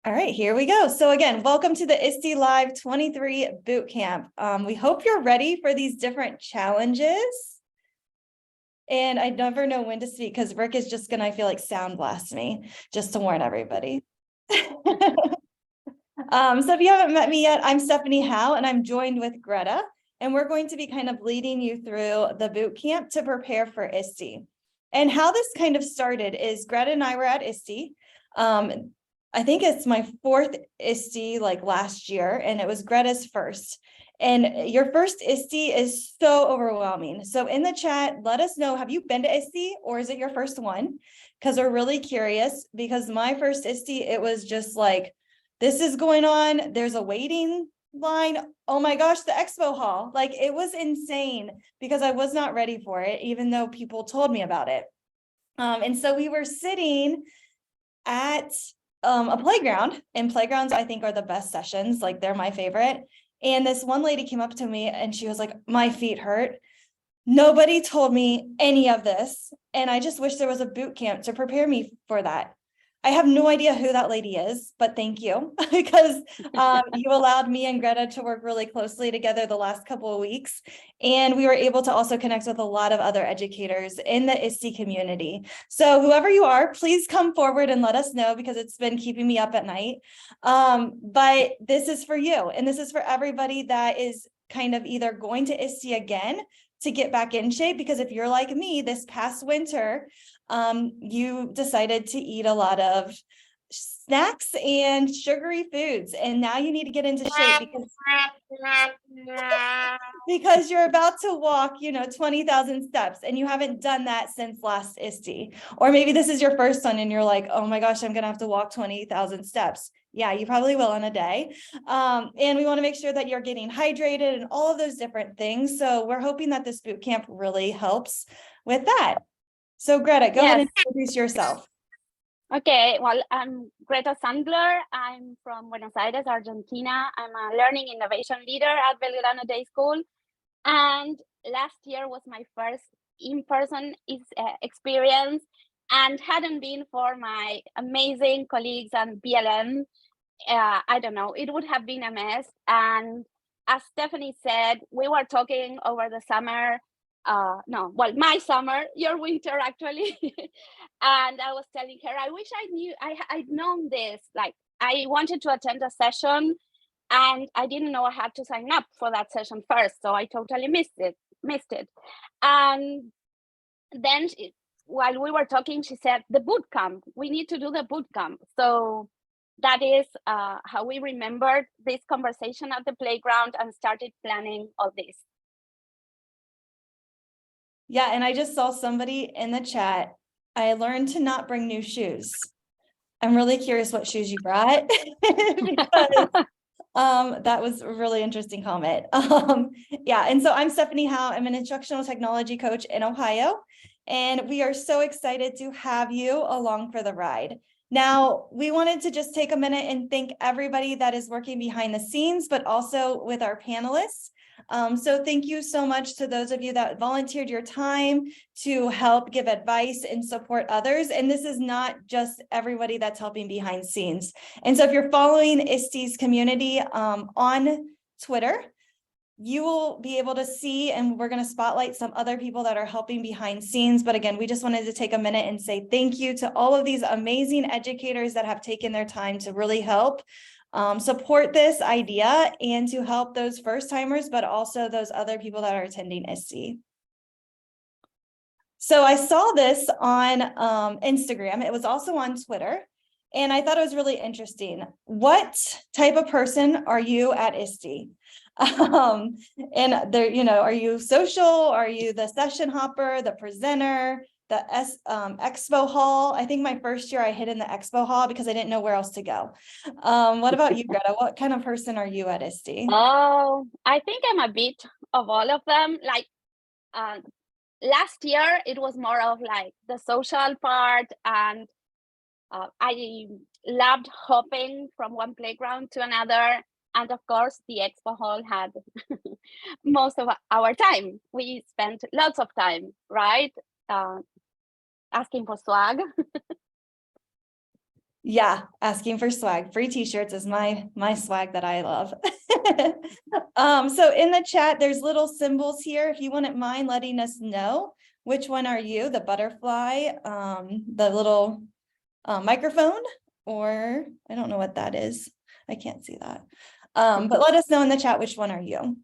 All right, here we go. So again, welcome to the ISTE23 Bootcamp. We hope you're ready for these different challenges. And I never know when to speak because Rick is just gonna, I feel like, sound blast me, just to warn everybody. So if you haven't met me yet, I'm Stephanie Howe and I'm joined with Greta. And we're going to be kind of leading you through the boot camp to prepare for ISTE. And how this kind of started is Greta and I were at ISTE. I think it's my fourth ISTE like last year, and it was Greta's first. And your first ISTE is so overwhelming. So in the chat, let us know, have you been to ISTE or is it your first one? Because we're really curious, because my first ISTE, it was just like, this is going on, there's a waiting line. Oh my gosh, the expo hall, like it was insane because I was not ready for it, even though people told me about it. And so we were sitting at a playground, and playgrounds I think are the best sessions, like they're my favorite. And this one lady came up to me and she was like, my feet hurt. Nobody told me any of this. And I just wish there was a boot camp to prepare me for that. I have no idea who that lady is, but thank you because you allowed me and Greta to work really closely together the last couple of weeks. And we were able to also connect with a lot of other educators in the ISTE community. So whoever you are, please come forward and let us know because it's been keeping me up at night. But this is for you. And this is for everybody that is kind of either going to ISTE again to get back in shape, because if you're like me, this past winter, you decided to eat a lot of snacks and sugary foods, and now you need to get into shape because you're about to walk, 20,000 steps, and you haven't done that since last ISTE. Or maybe this is your first one and you're like, oh my gosh, I'm gonna have to walk 20,000 steps. Yeah, you probably will in a day. And we want to make sure that you're getting hydrated and all of those different things. So we're hoping that this boot camp really helps with that. So Greta, go ahead and introduce yourself. Okay, well, I'm Greta Sandler. I'm from Buenos Aires, Argentina. I'm a learning innovation leader at Belgrano Day School. And last year was my first in-person experience, and hadn't been for my amazing colleagues and BLM, I don't know, it would have been a mess. And as Stephanie said, we were talking over the summer, my summer, your winter actually. And I was telling her, I wish I knew, I'd known this. Like, I wanted to attend a session and I didn't know I had to sign up for that session first. So I totally missed it. And then while we were talking, she said, the boot camp, we need to do the boot camp. So that is how we remembered this conversation at the playground and started planning all this. Yeah, and I just saw somebody in the chat. I learned to not bring new shoes. I'm really curious what shoes you brought because that was a really interesting comment. Yeah, and so I'm Stephanie Howe. I'm an instructional technology coach in Ohio, and we are so excited to have you along for the ride. Now, we wanted to just take a minute and thank everybody that is working behind the scenes, but also with our panelists. So thank you so much to those of you that volunteered your time to help give advice and support others. And this is not just everybody that's helping behind scenes. And so if you're following ISTE's community on Twitter, you will be able to see, and we're going to spotlight some other people that are helping behind scenes. But again, we just wanted to take a minute and say thank you to all of these amazing educators that have taken their time to really help support this idea and to help those first timers, but also those other people that are attending ISTE. So I saw this on Instagram. It was also on Twitter, and I thought it was really interesting. What type of person are you at ISTE? And there, are you social? Are you the session hopper, the presenter, the expo hall? I think my first year I hid in the expo hall because I didn't know where else to go. What about you, Greta? What kind of person are you at ISTE? Oh, I think I'm a bit of all of them. Like last year, it was more of like the social part, and I loved hopping from one playground to another. And of course, the expo hall had most of our time. We spent lots of time, right? Asking for swag. Yeah, asking for swag. Free t-shirts is my swag that I love. So in the chat, there's little symbols here. If you wouldn't mind letting us know which one are you, the butterfly, the little microphone, or I don't know what that is. I can't see that. But let us know in the chat which one are you.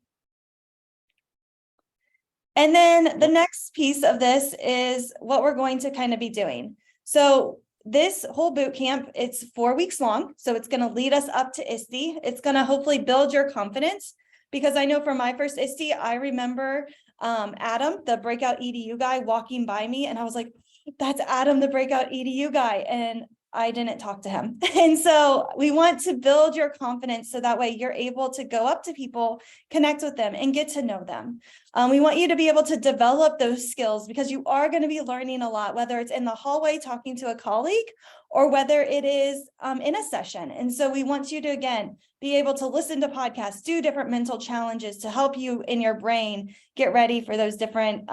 And then the next piece of this is what we're going to kind of be doing. So this whole boot camp, it's 4 weeks long. So it's going to lead us up to ISTE. It's going to hopefully build your confidence, because I know for my first ISTE, I remember Adam, the breakout EDU guy, walking by me, and I was like, that's Adam, the breakout EDU guy. And I didn't talk to him. And so we want to build your confidence so that way you're able to go up to people, connect with them, and get to know them. We want you to be able to develop those skills, because you are going to be learning a lot, whether it's in the hallway talking to a colleague or whether it is in a session. And so we want you to, again, be able to listen to podcasts, do different mental challenges to help you in your brain get ready for those different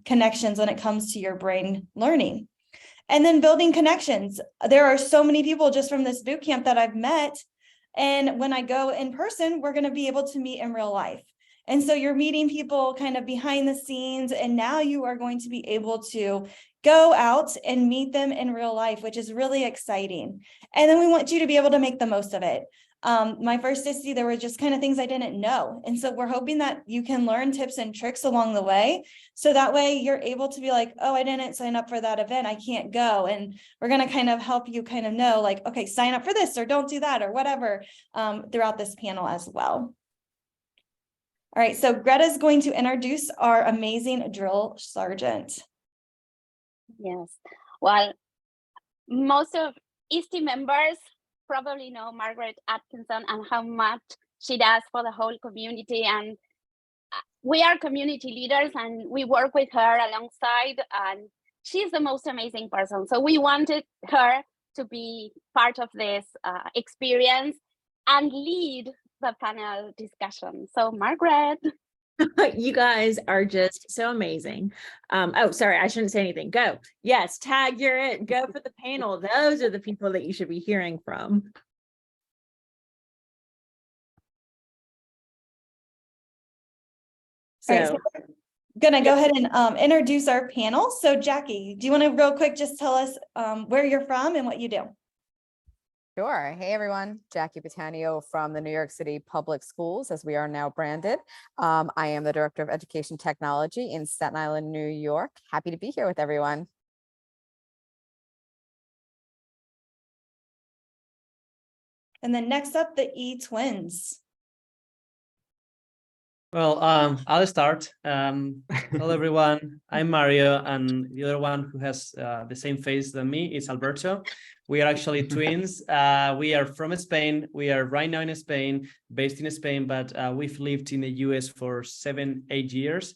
connections when it comes to your brain learning. And then building connections. There are so many people just from this boot camp that I've met. And when I go in person, we're going to be able to meet in real life. And so you're meeting people kind of behind the scenes, and now you are going to be able to go out and meet them in real life, which is really exciting. And then we want you to be able to make the most of it. My first ISTE, there were just kind of things I didn't know. And so we're hoping that you can learn tips and tricks along the way. So that way you're able to be like, oh, I didn't sign up for that event, I can't go. And we're going to kind of help you kind of know, like, okay, sign up for this or don't do that or whatever throughout this panel as well. All right, so Greta's going to introduce our amazing drill sergeant. Yes, well, most of ISTE members probably know Margaret Atkinson and how much she does for the whole community. And we are community leaders and we work with her alongside, and she's the most amazing person. So we wanted her to be part of this experience and lead the panel discussion. So Margaret. You guys are just so amazing. Oh, sorry, I shouldn't say anything. Go. Yes, tag, you're it. Go for the panel. Those are the people that you should be hearing from. So, all right, so we're gonna go ahead and introduce our panel. So Jackie, do you want to real quick just tell us where you're from and what you do? Sure. Hey, everyone. Jackie Batanio from the New York City Public Schools, as we are now branded. I am the Director of Education Technology in Staten Island, New York. Happy to be here with everyone. And then next up, the E-twins. Well, I'll start. Hello, everyone. I'm Mario, and the other one who has the same face than me is Alberto. We are actually twins. We are from Spain. We are right now in Spain, based in Spain, but we've lived in the US for 7-8 years.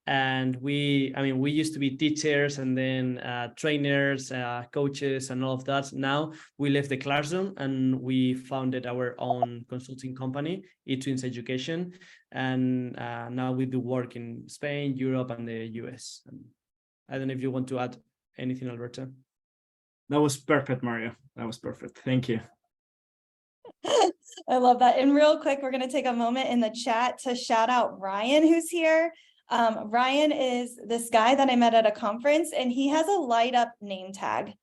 And we used to be teachers and then trainers, coaches, and all of that. Now we left the classroom and we founded our own consulting company, eTwins Education. And now we do work in Spain, Europe, and the US. I don't know if you want to add anything, Alberto. That was perfect, Mario. That was perfect. Thank you. I love that. And real quick, we're going to take a moment in the chat to shout out Ryan, who's here. Ryan is this guy that I met at a conference, and he has a light up name tag.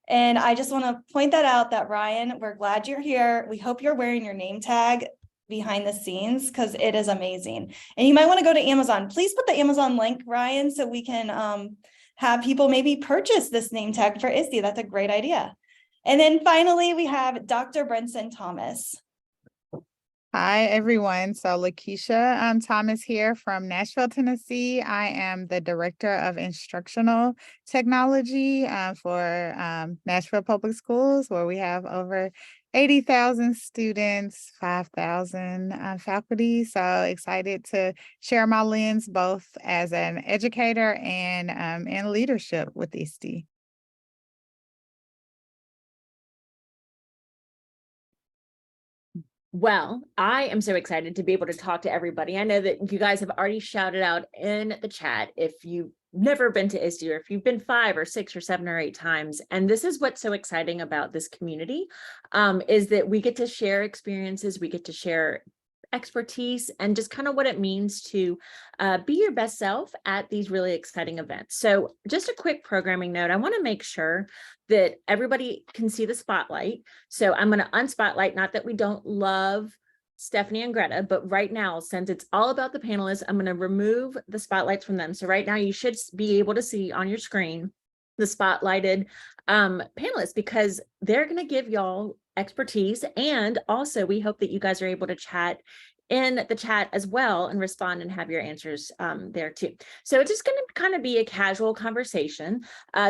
And I just want to point that out, that Ryan, we're glad you're here. We hope you're wearing your name tag behind the scenes, because it is amazing. And you might want to go to Amazon. Please put the Amazon link, Ryan, so we can have people maybe purchase this name tag for ISTE. That's a great idea. And then finally, we have Dr. Brenson Thomas. Hi, everyone. So Lakeisha Thomas here from Nashville, Tennessee. I am the Director of Instructional Technology for Nashville Public Schools, where we have over 80,000 students, 5,000 faculty. So excited to share my lens both as an educator and in leadership with ISTE. well, I am so excited to be able to talk to everybody. I know that you guys have already shouted out in the chat if you never been to ISTE, or if you've been 5 or 6 or 7 or 8 times. And this is what's so exciting about this community, is that we get to share experiences, we get to share expertise, and just kind of what it means to be your best self at these really exciting events. So just a quick programming note, I want to make sure that everybody can see the spotlight. So I'm going to unspotlight, not that we don't love Stephanie and Greta, but right now, since it's all about the panelists, I'm going to remove the spotlights from them. So right now you should be able to see on your screen the spotlighted panelists, because they're going to give y'all expertise. And also we hope that you guys are able to chat in the chat as well and respond and have your answers there too. So it's just going to kind of be a casual conversation.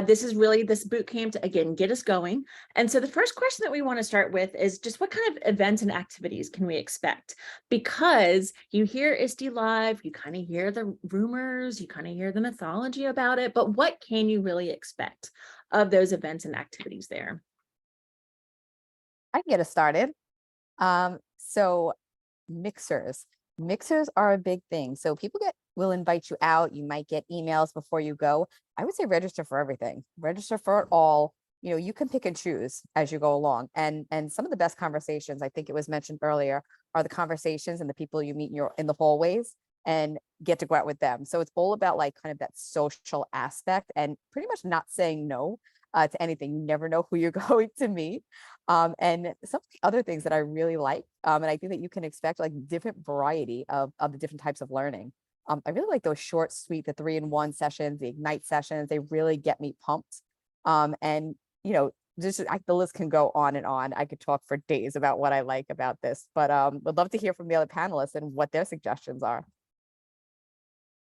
This is really this boot camp to, again, get us going. And so the first question that we want to start with is just what kind of events and activities can we expect? Because you hear ISTE Live, you kind of hear the rumors, you kind of hear the mythology about it, but what can you really expect of those events and activities there? I can get us started. So mixers are a big thing. So people will invite you out. You might get emails before you go. I would say register for everything. Register for it all. You know, you can pick and choose as you go along. And some of the best conversations, I think it was mentioned earlier, are the conversations and the people you meet in the hallways and get to go out with them. So it's all about like kind of that social aspect and pretty much not saying no to anything. You never know who you're going to meet. And some of the other things that I really like, and I think that you can expect like different variety of the different types of learning. I really like those short, sweet, the 3-in-1 sessions, the Ignite sessions. They really get me pumped. And you know, just the list can go on and on. I could talk for days about what I like about this, but would love to hear from the other panelists and what their suggestions are.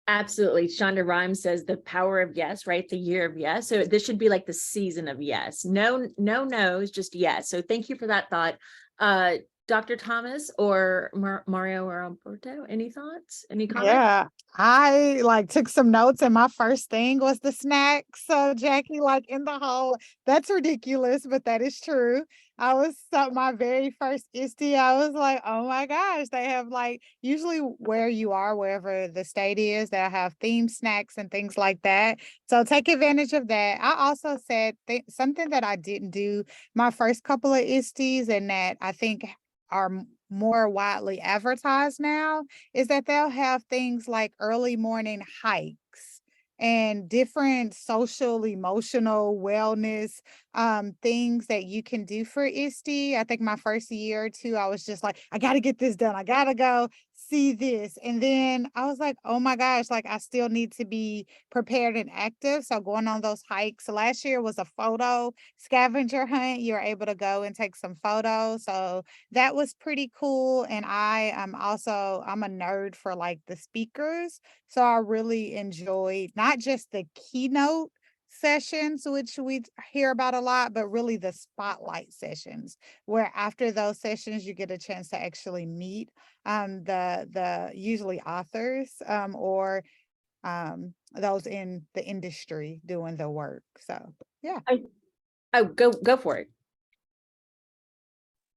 Absolutely. Shonda Rhimes says the power of yes, right? The year of yes. So this should be like the season of yes. No no's, just yes. So thank you for that thought. Dr. Thomas or Mario or Alberto, any thoughts? Any comments? Yeah, I like took some notes and my first thing was the snacks. So Jackie, like in the hall, that's ridiculous, but that is true. I was my very first ISTE, I was like, oh my gosh, they have like usually where you are, wherever the state is, they'll have themed snacks and things like that. So take advantage of that. I also said something that I didn't do my first couple of ISTEs and that I think are more widely advertised now is that they'll have things like early morning hikes and different social, emotional wellness things that you can do for ISTE. I think my first year or two, I was just like, I got to get this done. I got to go see this. And then I was like, oh my gosh, like I still need to be prepared and active. So going on those hikes last year was a photo scavenger hunt. You're able to go and take some photos. So that was pretty cool. And I am I'm a nerd for like the speakers. So I really enjoyed not just the keynote sessions, which we hear about a lot, but really the spotlight sessions, where after those sessions, you get a chance to actually meet the usually authors or those in the industry doing the work. So yeah. Oh, go for it.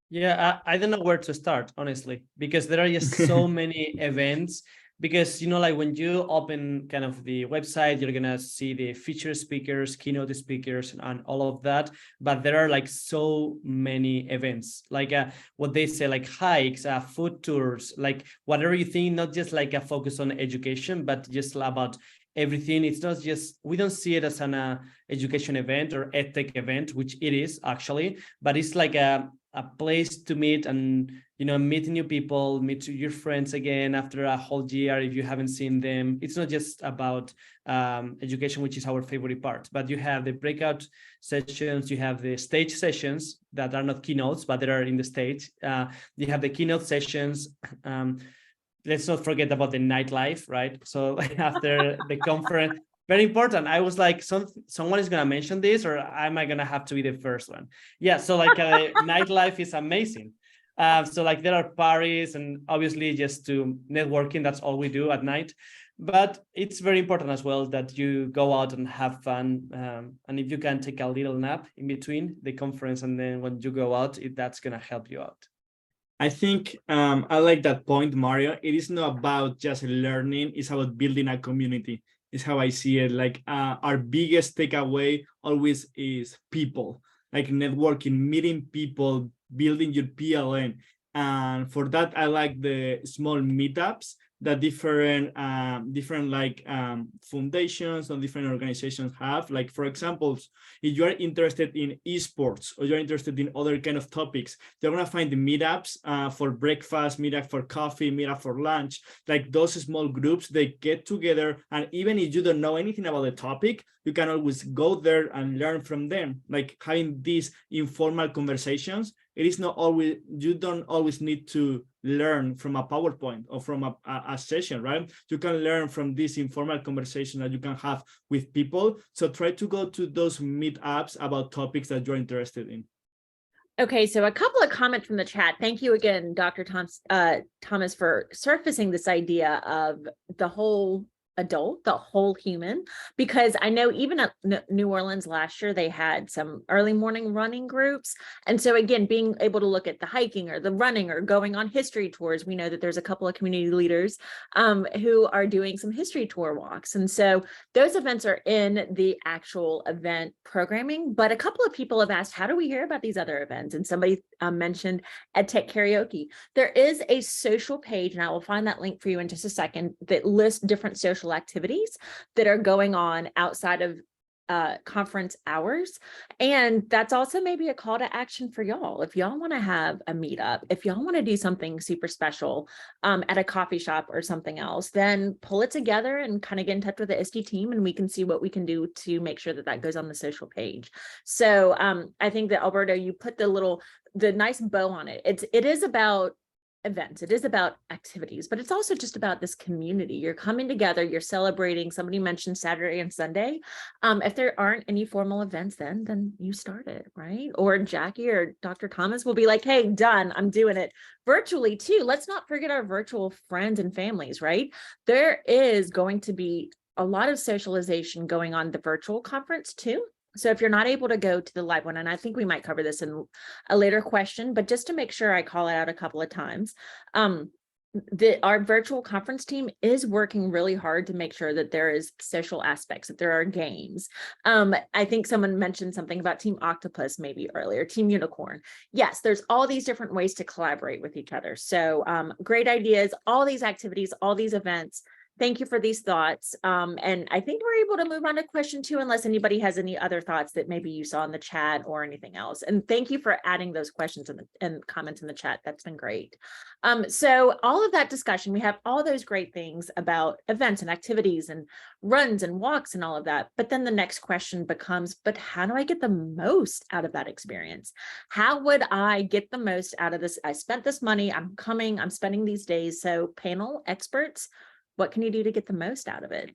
Yeah, I don't know where to start, honestly, because there are just so many events. Because, you know, like when you open kind of the website, you're going to see the featured speakers, keynote speakers, and all of that. But there are like so many events, like what they say, like hikes, food tours, like whatever you think, not just like a focus on education, but just about everything. It's not just, we don't see it as an education event or edtech event, which it is actually, but it's like a place to meet and, you know, meet new people, meet your friends again after a whole year if you haven't seen them. It's not just about education, which is our favorite part, but you have the breakout sessions, you have the stage sessions that are not keynotes, but that are in the stage. You have the keynote sessions. Let's not forget about the nightlife, right? So after the conference, very important. I was like, someone is gonna mention this, or am I gonna have to be the first one? Yeah, so like nightlife is amazing. So like there are parties and obviously just to networking, that's all we do at night. But it's very important as well that you go out and have fun. And if you can take a little nap in between the conference and then when you go out, that's gonna help you out. I think I like that point, Mario. It is not about just learning, it's about building a community. is how I see it. Like our biggest takeaway always is people, like networking, meeting people, building your PLN. And for that, I like the small meetups that different foundations and different organizations have. Like, for example, if you are interested in esports or you're interested in other kind of topics, you're gonna find the meetups for breakfast, meetup for coffee, meetup for lunch. Like those small groups, they get together, and even if you don't know anything about the topic, you can always go there and learn from them. Like having these informal conversations, it is not always, you don't always need to learn from a PowerPoint or from a session, right? You can learn from this informal conversation that you can have with people. So try to go to those meetups about topics that you're interested in. Okay, so a couple of comments from the chat. Thank you again, Dr. Thomas, for surfacing this idea of the whole adult, the whole human, because I know even at New Orleans last year, they had some early morning running groups. And so again, being able to look at the hiking or the running or going on history tours, we know that there's a couple of community leaders who are doing some history tour walks. And so those events are in the actual event programming, but a couple of people have asked, how do we hear about these other events? And somebody mentioned EdTech Karaoke. There is a social page, and I will find that link for you in just a second, that lists different social activities that are going on outside of conference hours. And that's also maybe a call to action for y'all. If y'all want to have a meetup, if y'all want to do something super special at a coffee shop or something else, then pull it together and kind of get in touch with the ISTE team, and we can see what we can do to make sure that that goes on the social page. So I think that, Alberto, you put the nice bow on it. It is about events, it is about activities, but it's also just about this community. You're coming together, you're celebrating. Somebody mentioned Saturday and Sunday. If there aren't any formal events, then you start it, right? Or Jackie or Dr. Thomas will be like, hey, done, I'm doing it virtually too. Let's not forget our virtual friends and families, right? There is going to be a lot of socialization going on the virtual conference too. So if you're not able to go to the live one, and I think we might cover this in a later question, but just to make sure I call it out a couple of times, our virtual conference team is working really hard to make sure that there is social aspects, that there are games. I think someone mentioned something about Team Octopus maybe earlier, Team Unicorn. Yes, there's all these different ways to collaborate with each other. So great ideas, all these activities, all these events. Thank you for these thoughts. And I think we're able to move on to question 2, unless anybody has any other thoughts that maybe you saw in the chat or anything else. And thank you for adding those questions and comments in the chat. That's been great. So all of that discussion, we have all those great things about events and activities and runs and walks and all of that. But then the next question becomes, but how do I get the most out of that experience? How would I get the most out of this? I spent this money, I'm coming, I'm spending these days. So panel experts, what can you do to get the most out of it?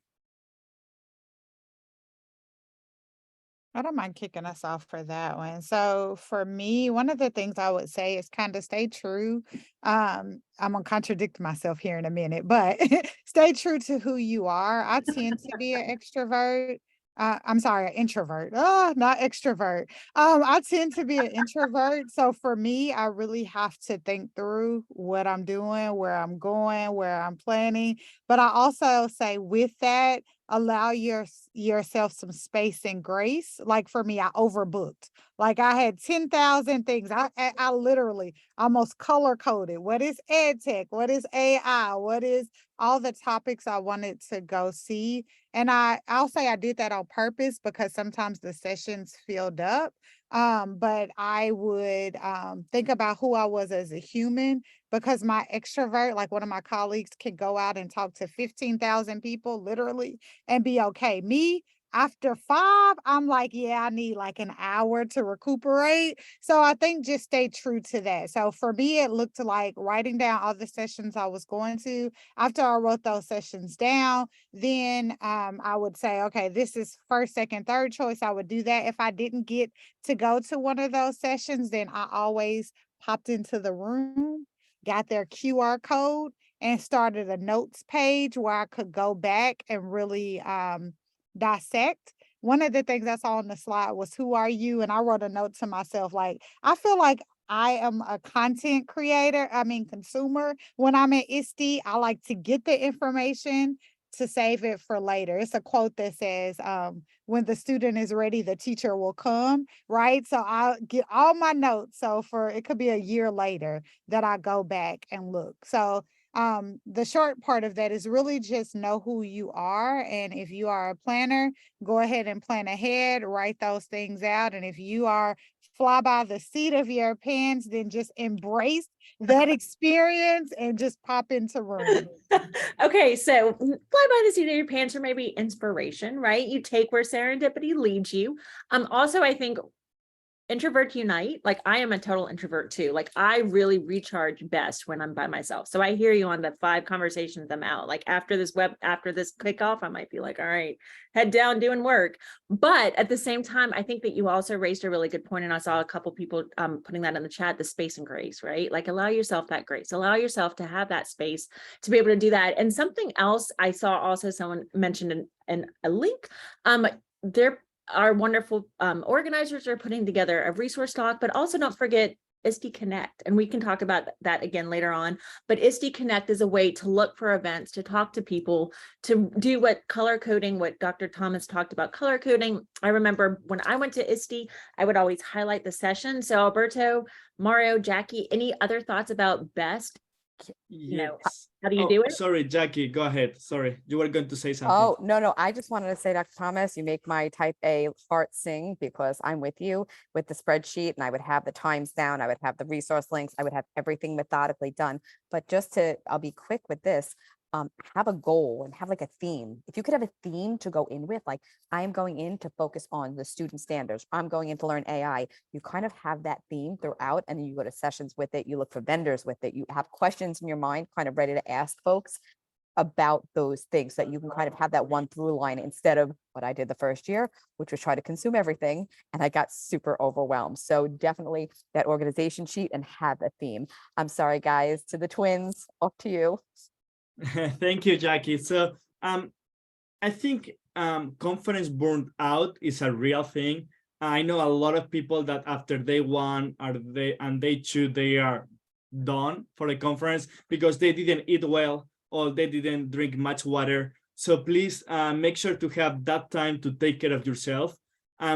I don't mind kicking us off for that one. So for me, one of the things I would say is kind of stay true. I'm gonna contradict myself here in a minute, but stay true to who you are. I tend to be an extrovert. I'm sorry, an introvert. Oh, not extrovert. I tend to be an introvert. So for me, I really have to think through what I'm doing, where I'm going, where I'm planning. But I also say with that, allow yourself some space and grace. Like for me, I overbooked. Like I had 10,000 things. I literally almost color coded. What is ed tech? What is AI? What is all the topics I wanted to go see? And I'll say I did that on purpose because sometimes the sessions filled up. But I would think about who I was as a human, because my extrovert, like one of my colleagues, can go out and talk to 15,000 people literally and be okay. Me, after 5, I'm like, yeah, I need like an hour to recuperate. So I think just stay true to that. So for me, it looked like writing down all the sessions I was going to. After I wrote those sessions down, then I would say, okay, this is first, second, third choice. I would do that. If I didn't get to go to one of those sessions, then I always popped into the room, got their QR code, and started a notes page where I could go back and really dissect. One of the things I saw on the slide was, who are you? And I wrote a note to myself, like, I feel like I am a content creator, consumer. When I'm at ISTE, I like to get the information, to save it for later. It's a quote that says, when the student is ready, the teacher will come, right? So I'll get all my notes. So it could be a year later that I go back and look. So the short part of that is really just know who you are. And if you are a planner, go ahead and plan ahead, write those things out. And if you are fly by the seat of your pants, then just embrace that experience and just pop into room. Okay, so fly by the seat of your pants, or maybe inspiration, right? You take where serendipity leads you. Also, I think introverts unite. Like, I am a total introvert too. Like, I really recharge best when I'm by myself. So I hear you on the 5 conversations I'm out. Like, after this kickoff, I might be like, all right, head down doing work. But at the same time, I think that you also raised a really good point, and I saw a couple people putting that in the chat, the space and grace, right? Like, allow yourself that grace, allow yourself to have that space to be able to do that. And something else I saw also someone mentioned in a link, our wonderful organizers are putting together a resource doc, but also don't forget ISTE Connect. And we can talk about that again later on. But ISTE Connect is a way to look for events, to talk to people, to do what Dr. Thomas talked about, color coding. I remember when I went to ISTE, I would always highlight the session. So Alberto, Mario, Jackie, any other thoughts about best? Yes. How do you do it? Sorry, Jackie, go ahead. Sorry, you were going to say something. Oh, no. I just wanted to say, Dr. Thomas, you make my type A heart sing, because I'm with you with the spreadsheet, and I would have the times down. I would have the resource links. I would have everything methodically done. But I'll be quick with this. Have a goal and have like a theme. If you could have a theme to go in with, like, I am going in to focus on the student standards, I'm going in to learn AI, you kind of have that theme throughout, and then you go to sessions with it, you look for vendors with it, you have questions in your mind kind of ready to ask folks about those things, so that you can kind of have that one through line, instead of what I did the first year, which was try to consume everything, and I got super overwhelmed. So definitely that organization sheet and have a theme. I'm sorry, guys, to the twins, off to you. Thank you, Jackie. So I think conference burnt out is a real thing. I know a lot of people that after day 1 and day 2, they are done for the conference because they didn't eat well or they didn't drink much water. So please make sure to have that time to take care of yourself.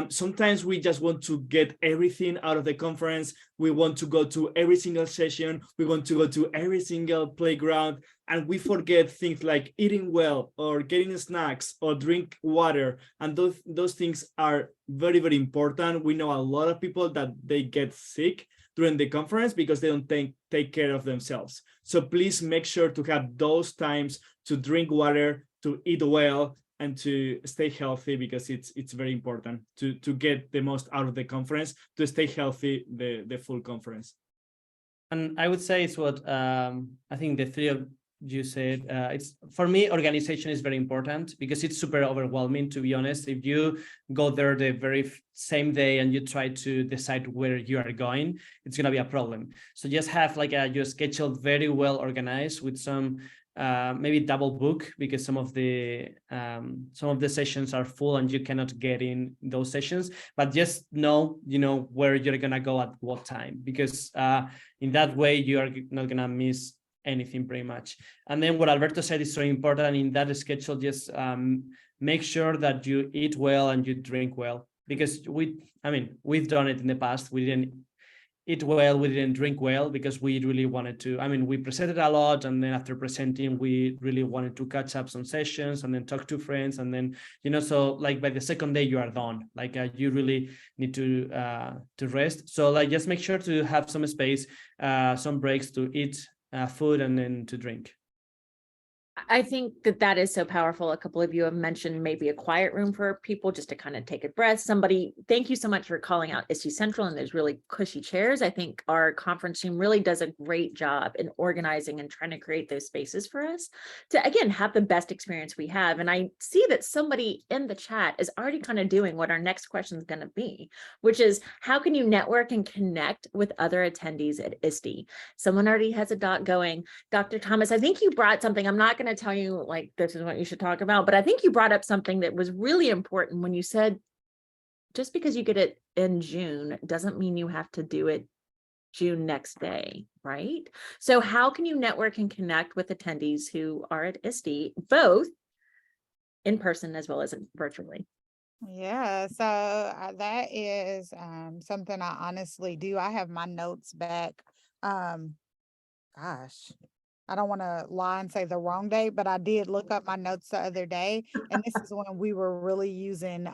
Sometimes we just want to get everything out of the conference. We want to go to every single session. We want to go to every single playground, and we forget things like eating well or getting snacks or drink water. And those things are very, very important. We know a lot of people that they get sick during the conference because they don't take care of themselves. So please make sure to have those times to drink water, to eat well, and to stay healthy, because it's very important to get the most out of the conference, to stay healthy the full conference. And I would say it's what I think the 3 of you said. It's, for me, organization is very important because it's super overwhelming, to be honest. If you go there the very same day and you try to decide where you are going, it's going to be a problem. So just have like your schedule very well organized with some maybe double book, because some of the sessions are full and you cannot get in those sessions, but just know where you're gonna go at what time, because in that way you are not gonna miss anything pretty much. And then what Alberto said is so important in that schedule. Just make sure that you eat well and you drink well, because we've done it in the past. We didn't eat well, we didn't drink well, because we really wanted to, we presented a lot, and then after presenting, we really wanted to catch up some sessions and then talk to friends, and then, so like by the second day you are done, like you really need to rest. So like, just make sure to have some space, some breaks to eat food and then to drink. I think that is so powerful. A couple of you have mentioned maybe a quiet room for people just to kind of take a breath. Somebody, thank you so much for calling out ISTE Central and those really cushy chairs. I think our conference team really does a great job in organizing and trying to create those spaces for us to, again, have the best experience we have. And I see that somebody in the chat is already kind of doing what our next question is going to be, which is, how can you network and connect with other attendees at ISTE? Someone already has a dot going. Dr. Thomas, I think you brought something. I'm not going to tell you like this is what you should talk about, but I think you brought up something that was really important when you said just because you get it in June doesn't mean you have to do it June next day, right? So how can you network and connect with attendees who are at ISTE, both in person as well as virtually. Yeah, so that is something I honestly do. I have my notes back. Um, gosh, I don't want to lie and say the wrong date, but I did look up my notes the other day, and this is when we were really using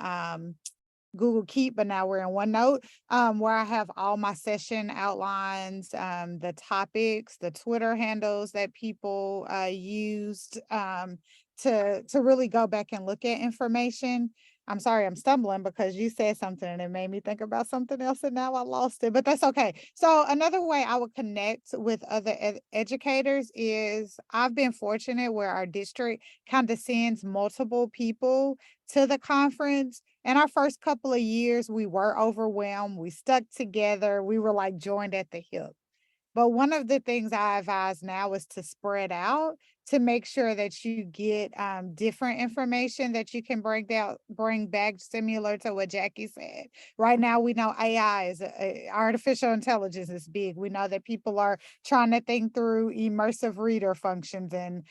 Google Keep, but now we're in OneNote, where I have all my session outlines, the topics, the Twitter handles that people used to really go back and look at information. I'm sorry, I'm stumbling because you said something and it made me think about something else and now I lost it, but that's okay. So another way I would connect with other educators is I've been fortunate where our district kind of sends multiple people to the conference. In our first couple of years, we were overwhelmed. We stuck together. We were like joined at the hip. But one of the things I advise now is to spread out to make sure that you get different information that you can bring back, similar to what Jackie said. Right now, we know AI is artificial intelligence is big. We know that people are trying to think through immersive reader functions and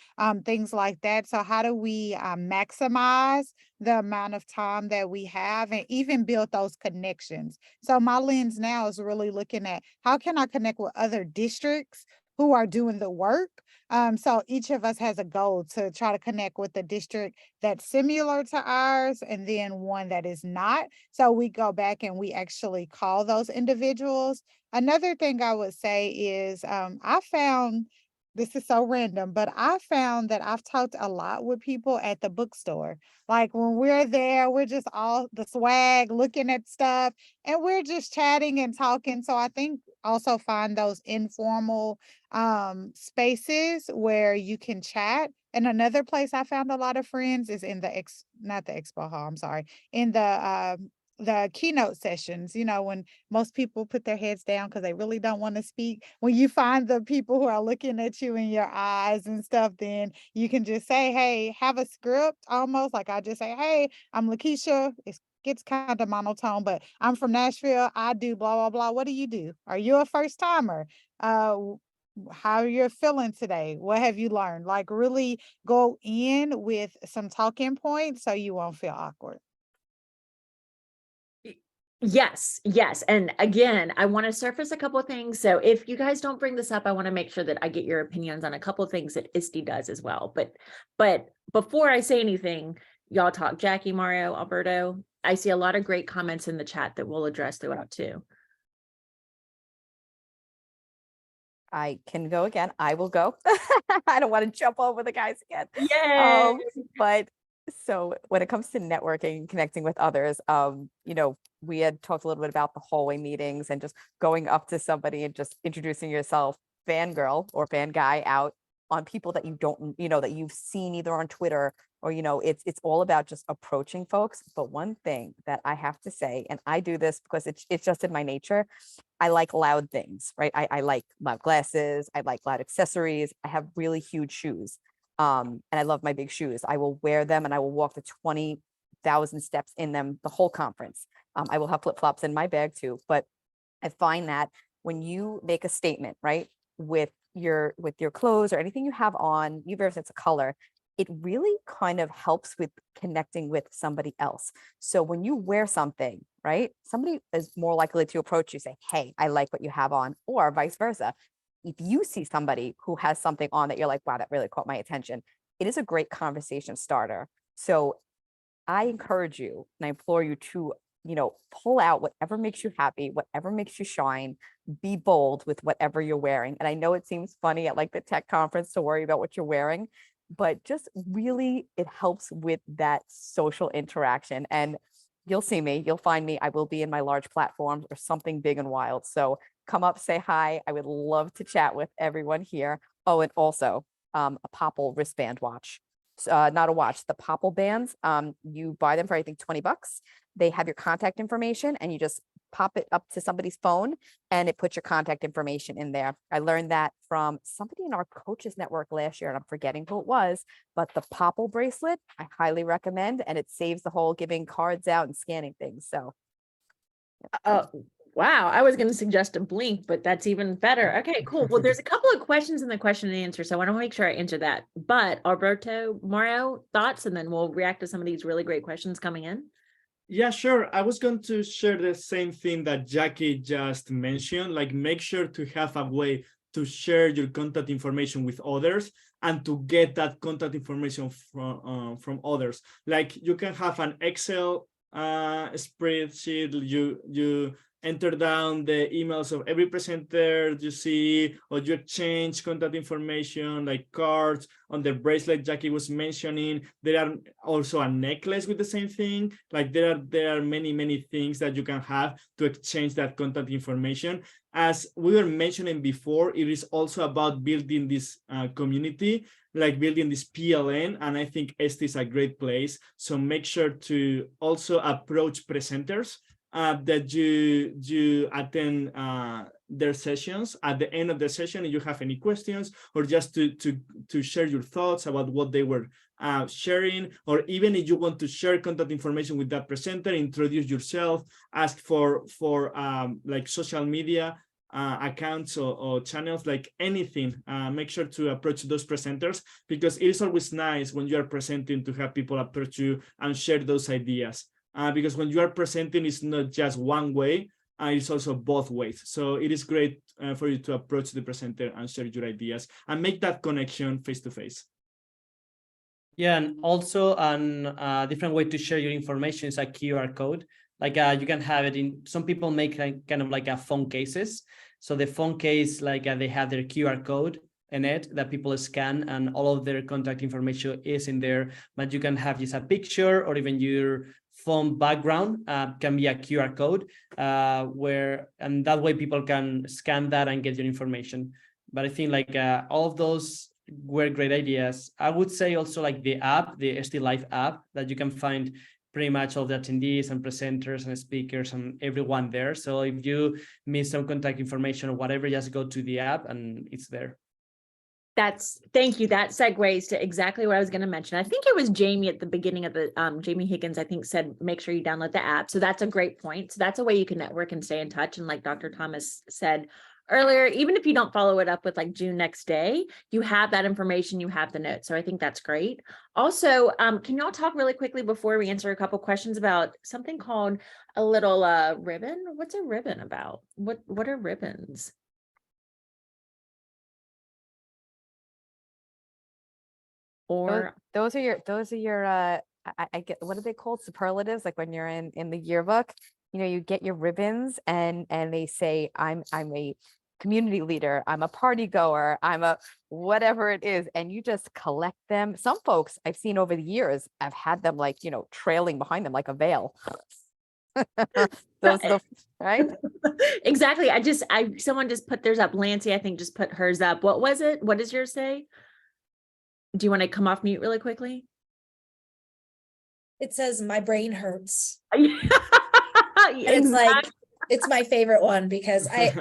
things like that. So how do we maximize the amount of time that we have and even build those connections? So my lens now is really looking at how can I connect with other districts who are doing the work. So each of us has a goal to try to connect with the district that's similar to ours and then one that is not. So we go back and we actually call those individuals. Another thing I would say is I found, this is so random, but I found that I've talked a lot with people at the bookstore. Like when we're there, we're just all the swag, looking at stuff, and we're just chatting and talking. So I think also find those informal spaces where you can chat. And another place I found a lot of friends is in the not the expo hall, I'm sorry, in the keynote sessions, you know, when most people put their heads down because they really don't want to speak. When you find the people who are looking at you in your eyes and stuff, then you can just say, hey, have a script almost like I just say, hey, I'm Lakeisha. It gets kind of monotone, but I'm from Nashville. I do blah, blah, blah. What do you do? Are you a first timer? How you're feeling today? What have you learned? Like really go in with some talking points so you won't feel awkward. Yes, yes. And again, I want to surface a couple of things. So if you guys don't bring this up, I want to make sure that I get your opinions on a couple of things that ISTE does as well. But before I say anything, y'all talk. Jackie, Mario, Alberto, I see a lot of great comments in the chat that we'll address throughout too. I can go again. I will go. I don't want to jump over the guys again. Yay! But so when it comes to networking and connecting with others, you know, we had talked a little bit about the hallway meetings and just going up to somebody and just introducing yourself, fangirl or fan guy out on people that you don't, you know, that you've seen either on Twitter or, you know, it's all about just approaching folks. But one thing that I have to say, and I do this because it's just in my nature, I like loud things, right? I like loud glasses. I like loud accessories. I have really huge shoes. And I love my big shoes. I will wear them and I will walk the 20,000 steps in them the whole conference. I will have flip-flops in my bag too. But I find that when you make a statement, right, with your clothes or anything you have on, even if it's a color, it really kind of helps with connecting with somebody else. So when you wear something, right, somebody is more likely to approach you, say, hey, I like what you have on, or vice versa. If you see somebody who has something on that you're like, wow, that really caught my attention, it is a great conversation starter. So I encourage you and I implore you to, you know, pull out whatever makes you happy, whatever makes you shine, be bold with whatever you're wearing. And I know it seems funny at like the tech conference to worry about what you're wearing, but just really, it helps with that social interaction. And you'll see me, you'll find me, I will be in my large platforms or something big and wild. So come up, say hi. I would love to chat with everyone here. Oh, and also a Popple wristband watch. Not a watch, the Popple bands. You buy them for, I think, $20. They have your contact information and you just pop it up to somebody's phone and it puts your contact information in there. I learned that from somebody in our coaches network last year and I'm forgetting who it was, but the Popple bracelet, I highly recommend, and it saves the whole giving cards out and scanning things. So. Wow, I was going to suggest a blink, but that's even better. Okay, cool. Well, there's a couple of questions in the question and answer, so I want to make sure I answer that. But Alberto, Mario, thoughts, and then we'll react to some of these really great questions coming in. Yeah, sure. I was going to share the same thing that Jackie just mentioned, like make sure to have a way to share your contact information with others and to get that contact information from others. Like you can have an Excel spreadsheet, you enter down the emails of every presenter you see, or you exchange contact information like cards on the bracelet Jackie was mentioning. There are also a necklace with the same thing. Like there are many things that you can have to exchange that contact information. As we were mentioning before, it is also about building this community, like building this PLN, and I think ISTE is a great place. So make sure to also approach presenters that you attend their sessions. At the end of the session, if you have any questions, or just to share your thoughts about what they were sharing, or even if you want to share contact information with that presenter, introduce yourself, ask for like social media accounts or channels, like anything. Make sure to approach those presenters, because it is always nice when you are presenting to have people approach you and share those ideas. Because when you are presenting, it's not just one way, it's also both ways. So it is great for you to approach the presenter and share your ideas and make that connection face to face. Yeah, and also a different way to share your information is a QR code. Like you can have it in, some people make like, kind of like a phone cases. So the phone case, like they have their QR code in it that people scan, and all of their contact information is in there. But you can have just a picture, or even your phone background can be a QR code and that way people can scan that and get your information. But I think like all of those were great ideas. I would say also like the app, the ISTE Live app, that you can find pretty much all the attendees and presenters and speakers and everyone there. So if you miss some contact information or whatever, just go to the app and it's there. Thank you. That segues to exactly what I was going to mention. I think it was Jamie at the beginning of the, Jamie Higgins, I think, said, make sure you download the app. So that's a great point. So that's a way you can network and stay in touch. And like Dr. Thomas said earlier, even if you don't follow it up with like June next day, you have that information, you have the notes. So I think that's great. Also, can y'all talk really quickly before we answer a couple questions about something called a little ribbon? What's a ribbon about? What are ribbons? Or those are your I get, what are they called, superlatives, like when you're in the yearbook, you know, you get your ribbons and they say I'm a community leader, I'm a party goer, I'm a whatever it is, and you just collect them. Some folks I've seen over the years, I've had them like, you know, trailing behind them like a veil. Those right? Exactly. Someone just put theirs up. Lancey, I think, just put hers up. What was it? What does yours say? Do you want to come off mute really quickly? It says my brain hurts. And it's like, it's my favorite one because I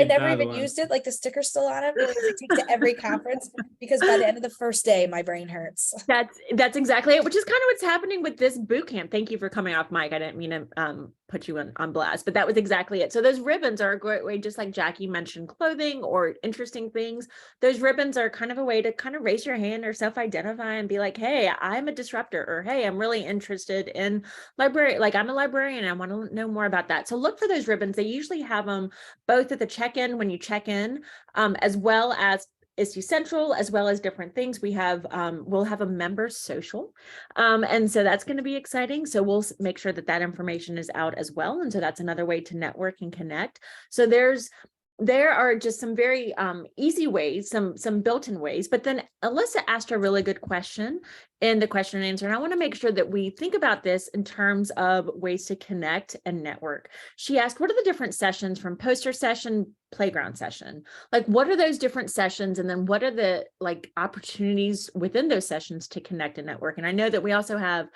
never even one. used it, like the sticker's still on it because I take to every conference, because by the end of the first day, my brain hurts. That's exactly it, which is kind of what's happening with this boot camp. Thank you for coming off mic. I didn't mean to put you on blast, but that was exactly it. So those ribbons are a great way, just like Jackie mentioned, clothing or interesting things. Those ribbons are kind of a way to kind of raise your hand or self-identify and be like, hey, I'm a disruptor, or hey, I'm really interested in library. Like I'm a librarian, I want to know more about that. So look for those ribbons. They usually have them both at the check-in when you check in, as well as ISTE Central, as well as different things. We have, we'll have a member social. And so that's going to be exciting. So we'll make sure that that information is out as well. And so that's another way to network and connect. So there are just some very easy ways, some built-in ways, but then Alyssa asked a really good question in the question and answer. And I want to make sure that we think about this in terms of ways to connect and network. She asked, what are the different sessions from poster session, playground session? Like, what are those different sessions? And then what are the like opportunities within those sessions to connect and network? And I know that we also have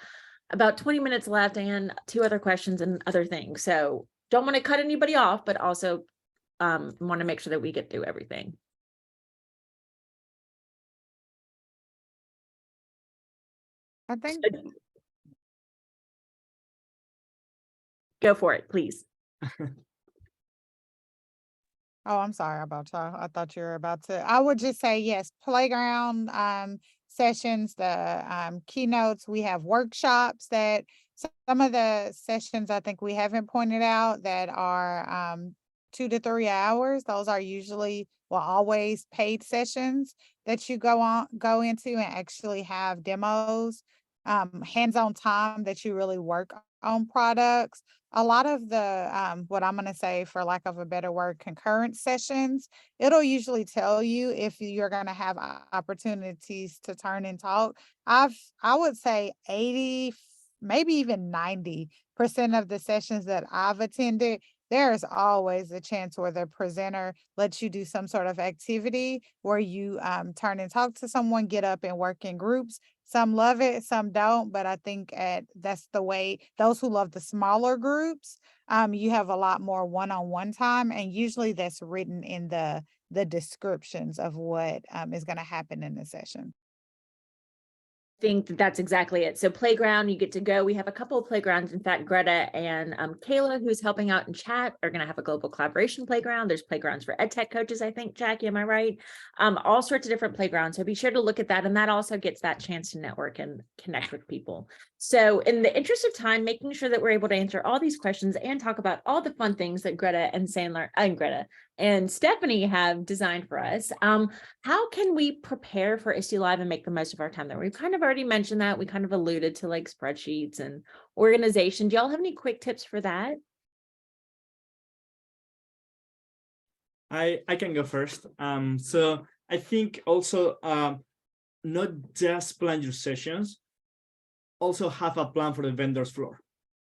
about 20 minutes left and 2 other questions and other things. So don't want to cut anybody off, but also want to make sure that we get through everything. I think Go for it, please. Oh, I'm sorry about y'all. I thought you were about to. I would just say yes, playground sessions, the keynotes. We have workshops that some of the sessions I think we haven't pointed out that are 2 to 3 hours. Those are usually, well, always paid sessions that you go into and actually have demos, hands-on time that you really work on products. A lot of the what I'm going to say, for lack of a better word, concurrent sessions, it'll usually tell you if you're going to have opportunities to turn and talk. I would say 80, maybe even 90% of the sessions that I've attended, there's always a chance where the presenter lets you do some sort of activity where you turn and talk to someone, get up and work in groups. Some love it, some don't, but I think that's the way. Those who love the smaller groups, you have a lot more one-on-one time, and usually that's written in the descriptions of what is going to happen in the session. Think that's exactly it. So playground, you get to go. We have a couple of playgrounds. In fact, Greta and Kayla, who's helping out in chat, are going to have a global collaboration playground. There's playgrounds for ed tech coaches, I think, Jackie, am I right? All sorts of different playgrounds. So be sure to look at that. And that also gets that chance to network and connect with people. So in the interest of time, making sure that we're able to answer all these questions and talk about all the fun things that Greta and Stephanie have designed for us. How can we prepare for ISTE Live and make the most of our time there? We've kind of already mentioned that. We kind of alluded to like spreadsheets and organization. Do y'all have any quick tips for that? I can go first. So I think also not just plan your sessions, also have a plan for the vendor's floor.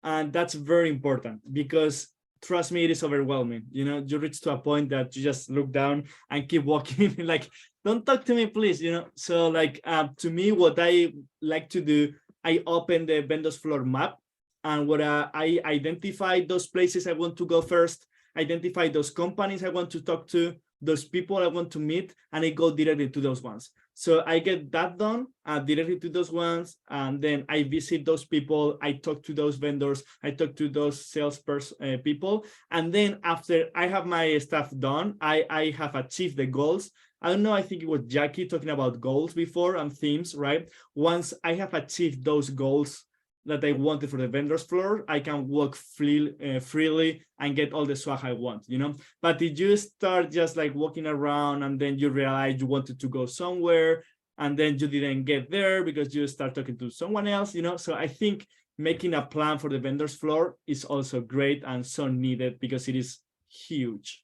And that's very important because trust me, it is overwhelming. You know, you reach to a point that you just look down and keep walking like, don't talk to me, please. You know, so like to me, what I like to do, I open the vendor's floor map, and what I identify those places I want to go first, identify those companies I want to talk to, those people I want to meet, and I go directly to those ones. So I get that done directly to those ones, and then I visit those people, I talk to those vendors, I talk to those salesperson people, and then after I have my stuff done, I have achieved the goals. I don't know, I think it was Jackie talking about goals before and themes, right? Once I have achieved those goals that I wanted for the vendor's floor, I can walk freely and get all the swag I want, you know? But if you start just like walking around and then you realize you wanted to go somewhere and then you didn't get there because you start talking to someone else, you know? So I think making a plan for the vendor's floor is also great and so needed because it is huge.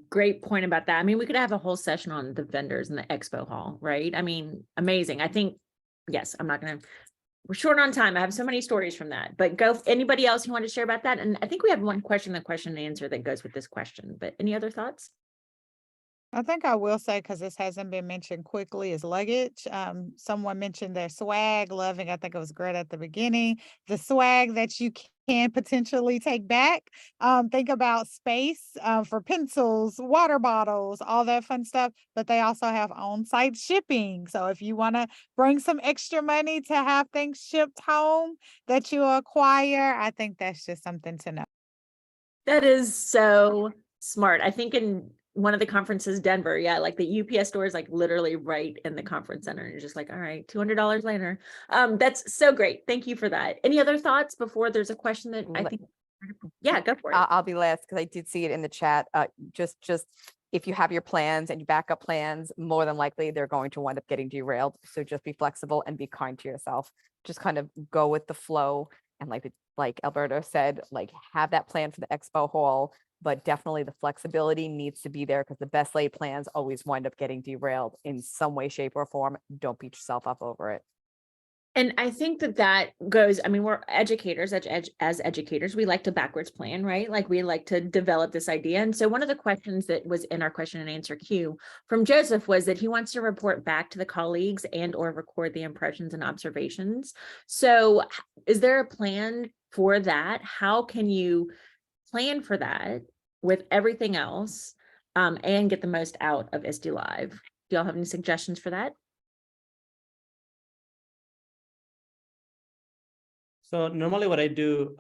Great point about that. I mean, we could have a whole session on the vendors in the expo hall, right? I mean, amazing. I think, yes, we're short on time. I have so many stories from that, but go, anybody else who want to share about that? And I think we have one question and answer that goes with this question, but any other thoughts? I think I will say, because this hasn't been mentioned quickly, is luggage. Someone mentioned their swag, loving, I think it was Greta at the beginning, the swag that you can potentially take back. Think about space for pencils, water bottles, all that fun stuff, but they also have on-site shipping. So if you want to bring some extra money to have things shipped home that you acquire, I think that's just something to know. That is so smart. I think in one of the conferences, Denver, yeah, like the UPS store is like literally right in the conference center. And you're just like, all right, $200 later. That's so great. Thank you for that. Any other thoughts before there's a question that I think, yeah, go for it. I'll be last because I did see it in the chat. Just if you have your plans and your backup plans, more than likely they're going to wind up getting derailed. So just be flexible and be kind to yourself. Just kind of go with the flow. And like Alberto said, like have that plan for the expo hall, but definitely the flexibility needs to be there because the best laid plans always wind up getting derailed in some way, shape, or form. Don't beat yourself up over it. And I think that goes, I mean, we're educators, as educators, we like to backwards plan, right? Like we like to develop this idea. And so one of the questions that was in our question and answer queue from Joseph was that he wants to report back to the colleagues and or record the impressions and observations. So is there a plan for that? How can you plan for that with everything else and get the most out of ISTE Live? Do y'all have any suggestions for that? So normally what I do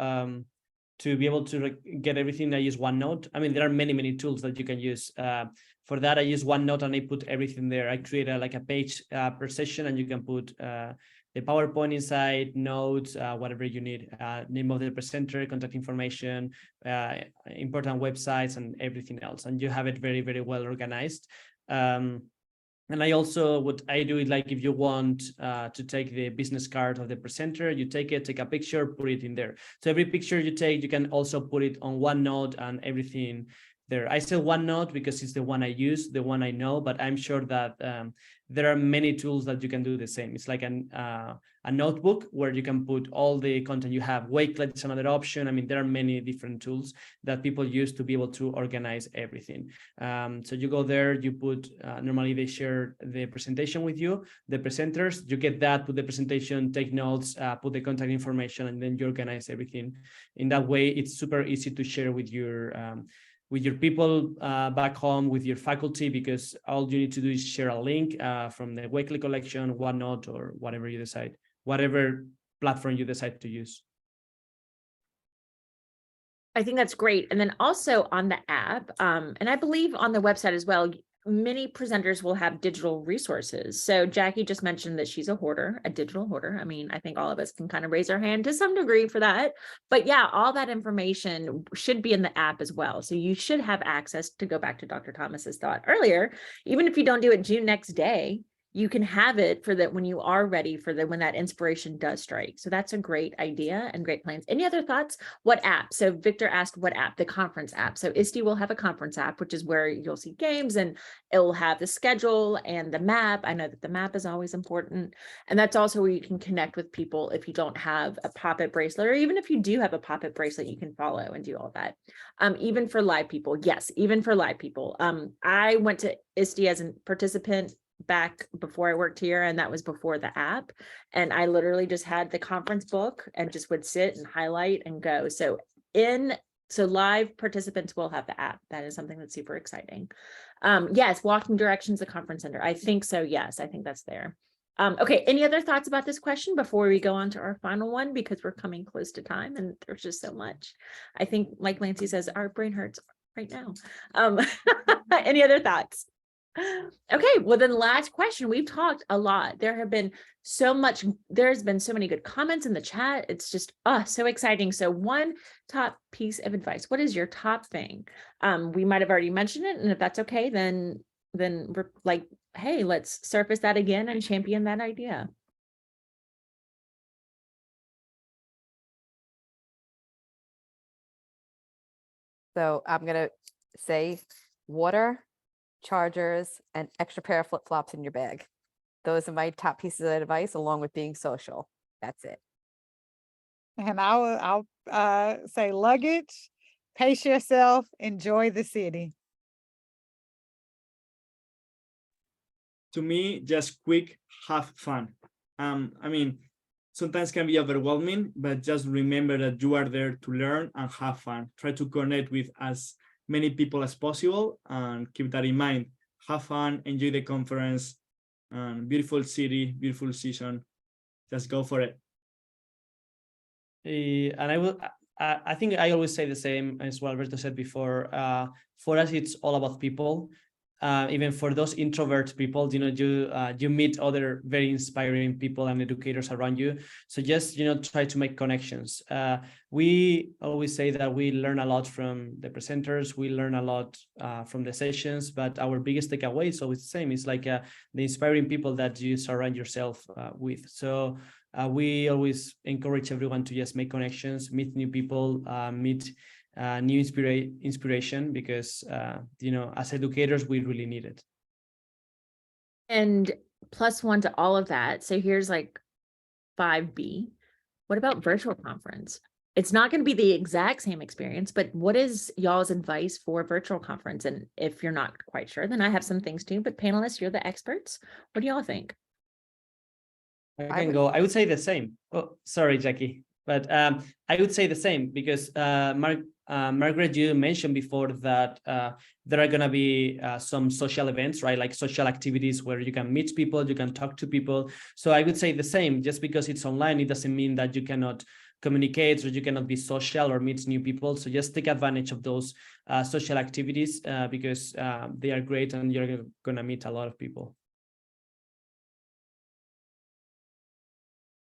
to be able to get everything, I use OneNote. I mean, there are many tools that you can use. For that, I use OneNote and I put everything there. I create a page per session, and you can put the PowerPoint inside, notes, whatever you need, name of the presenter, contact information, important websites, and everything else. And you have it very well organized. And I also, what I do is like, if you want to take the business card of the presenter, you take a picture, put it in there. So every picture you take, you can also put it on OneNote and everything there. I say OneNote because it's the one I use, the one I know, but I'm sure that there are many tools that you can do the same. It's like a notebook where you can put all the content you have. Wakelet is another option. I mean, there are many different tools that people use to be able to organize everything. So you go there, you put, normally they share the presentation with you, the presenters, you get that, put the presentation, take notes, put the contact information, and then you organize everything. In that way, it's super easy to share with your people back home, with your faculty, because all you need to do is share a link from the Wakelet collection, OneNote, or whatever you decide, whatever platform you decide to use. I think that's great. And then also on the app, and I believe on the website as well, many presenters will have digital resources. So Jackie just mentioned that she's a hoarder, a digital hoarder. I mean, I think all of us can kind of raise our hand to some degree for that. But yeah, all that information should be in the app as well. So you should have access, to go back to Dr. Thomas's thought earlier, even if you don't do it June next day, you can have it for that when you are ready for when that inspiration does strike. So that's a great idea and great plans. Any other thoughts? What app? So Victor asked what app? The conference app. So ISTE will have a conference app, which is where you'll see games, and it will have the schedule and the map. I know that the map is always important. And that's also where you can connect with people if you don't have a Pop-It bracelet, or even if you do have a Pop-It bracelet, you can follow and do all that. Even for live people. Yes, even for live people. I went to ISTE as a participant back before I worked here, and that was before the app, and I literally just had the conference book and just would sit and highlight and go. So live participants will have the app. That is something that's super exciting. Yes, walking directions, the conference center. I think so. Yes, I think that's there. Okay, any other thoughts about this question before we go on to our final one, because we're coming close to time and there's just so much. I think, like Lancy says, our brain hurts right now. Any other thoughts? Okay, well then last question. We've talked a lot. There's been so many good comments in the chat. It's just so exciting. So one top piece of advice, what is your top thing? We might have already mentioned it, and if that's okay, then we're like, hey, let's surface that again and champion that idea. So I'm gonna say water, chargers, and extra pair of flip-flops in your bag. Those are my top pieces of advice, along with being social. That's it. And I'll say luggage, pace yourself, enjoy the city. To me, just quick, have fun. I mean, sometimes can be overwhelming, but just remember that you are there to learn and have fun. Try to connect with as many people as possible, and keep that in mind. Have fun, enjoy the conference, beautiful city, beautiful season. Just go for it. And I think I always say the same as what Alberto said before. For us, it's all about people. Even for those introvert people, you meet other very inspiring people and educators around you. So just, try to make connections. We always say that we learn a lot from the presenters. We learn a lot from the sessions, but our biggest takeaway is always the same. It's like the inspiring people that you surround yourself with. So we always encourage everyone to just make connections, meet new people, meet new inspiration, because as educators we really need it. And +1 to all of that, so here's like 5B. What about virtual conference? It's not going to be the exact same experience, but what is y'all's advice for virtual conference? And if you're not quite sure, then I have some things too, but panelists, you're the experts. What do y'all think? I would say the same. Oh, sorry, Jackie. But I would say the same, because Margaret, you mentioned before that there are going to be some social events, right? Like social activities where you can meet people, you can talk to people. So I would say the same. Just because it's online, it doesn't mean that you cannot communicate, or you cannot be social or meet new people. So just take advantage of those social activities because they are great and you're gonna meet a lot of people.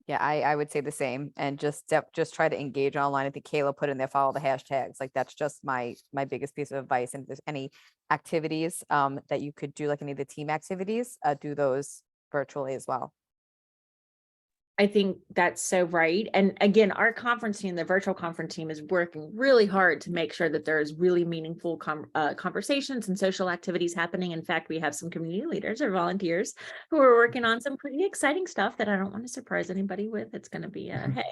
Yeah, I would say the same, and just try to engage online. I think Kayla put in there, follow the hashtags. Like that's just my biggest piece of advice. And if there's any activities that you could do, like any of the team activities, do those virtually as well. I think that's so right. And again, our conference team, the virtual conference team, is working really hard to make sure that there's really meaningful conversations and social activities happening. In fact, we have some community leaders or volunteers who are working on some pretty exciting stuff that I don't want to surprise anybody with. It's going to be hey,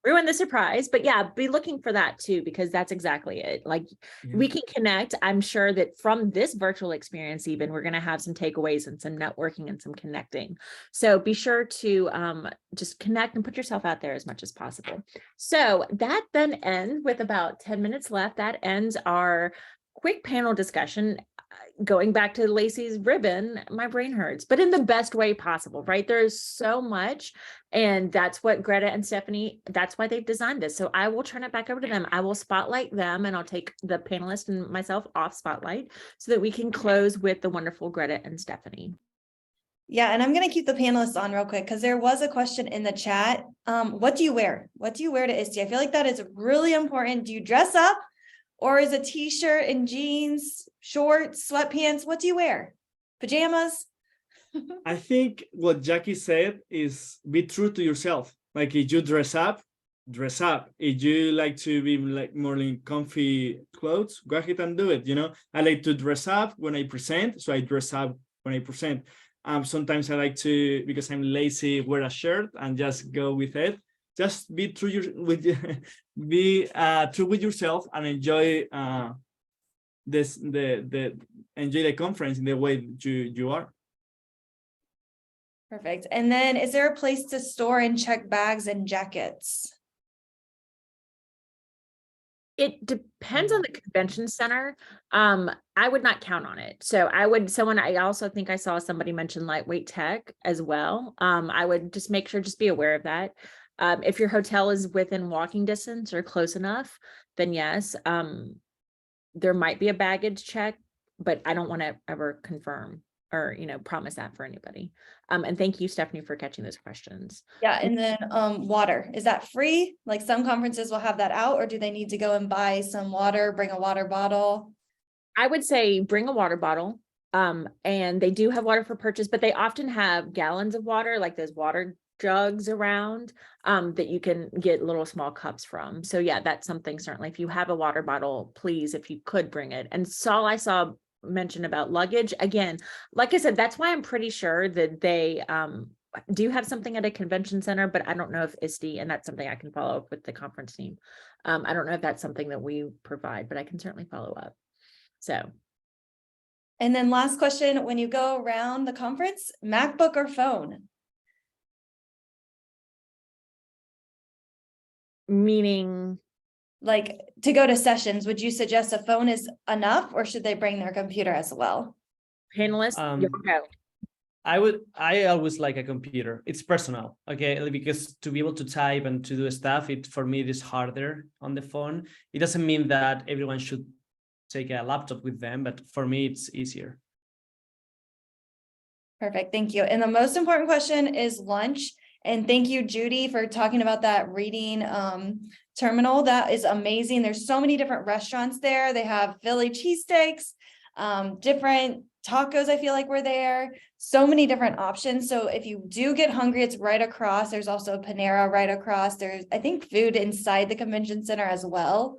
ruin the surprise. But yeah, be looking for that too, because that's exactly it. Like we can connect. I'm sure that from this virtual experience, even we're going to have some takeaways and some networking and some connecting. So be sure to just connect and put yourself out there as much as possible. So that then ends with about 10 minutes left. That ends our quick panel discussion. Going back to Lacey's ribbon, my brain hurts, but in the best way possible, right? There's so much, and that's what Greta and Stephanie, that's why they've designed this. So I will turn it back over to them. I will spotlight them, and I'll take the panelists and myself off spotlight so that we can close with the wonderful Greta and Stephanie. Yeah, and I'm going to keep the panelists on real quick because there was a question in the chat. What do you wear? What do you wear to ISTE? I feel like that is really important. Do you dress up, or is a t-shirt and jeans, shorts, sweatpants? What do you wear? Pajamas? I think what Jackie said is be true to yourself. Like if you dress up, dress up. If you like to be like more in comfy clothes, go ahead and do it. You know, I like to dress up when I present, so I dress up when I present. Sometimes I like to, because I'm lazy, wear a shirt and just go with it. Just be true true with yourself and enjoy enjoy the conference in the way you are. Perfect. And then is there a place to store and check bags and jackets? It depends on the convention center. I would not count on it. So I also think I saw somebody mention lightweight tech as well. I would just make sure, just be aware of that. If your hotel is within walking distance or close enough, then yes, there might be a baggage check, but I don't want to ever confirm or, promise that for anybody. And thank you, Stephanie, for catching those questions. Yeah, and then water, is that free? Like some conferences will have that out, or do they need to go and buy some water, bring a water bottle? I would say bring a water bottle. And they do have water for purchase, but they often have gallons of water, like those water jugs around that you can get little small cups from. So yeah, that's something certainly. If you have a water bottle, please, if you could bring it. And Saul, I saw mention about luggage. Again, like I said, that's why I'm pretty sure that they do have something at a convention center, but I don't know if ISTE, and that's something I can follow up with the conference team. I don't know if that's something that we provide, but I can certainly follow up. So. And then last question, when you go around the conference, MacBook or phone? Meaning? Like to go to sessions, would you suggest a phone is enough, or should they bring their computer as well? Panelists, you'll go. I always like a computer. It's personal, okay? Because to be able to type and to do stuff, for me, it is harder on the phone. It doesn't mean that everyone should take a laptop with them, but for me, it's easier. Perfect, thank you. And the most important question is lunch. And thank you, Judy, for talking about that reading terminal. That is amazing. There's so many different restaurants there. They have Philly cheesesteaks, different tacos. I feel like we're there. So many different options. So if you do get hungry, it's right across. There's also Panera right across. There's, I think, food inside the convention center as well.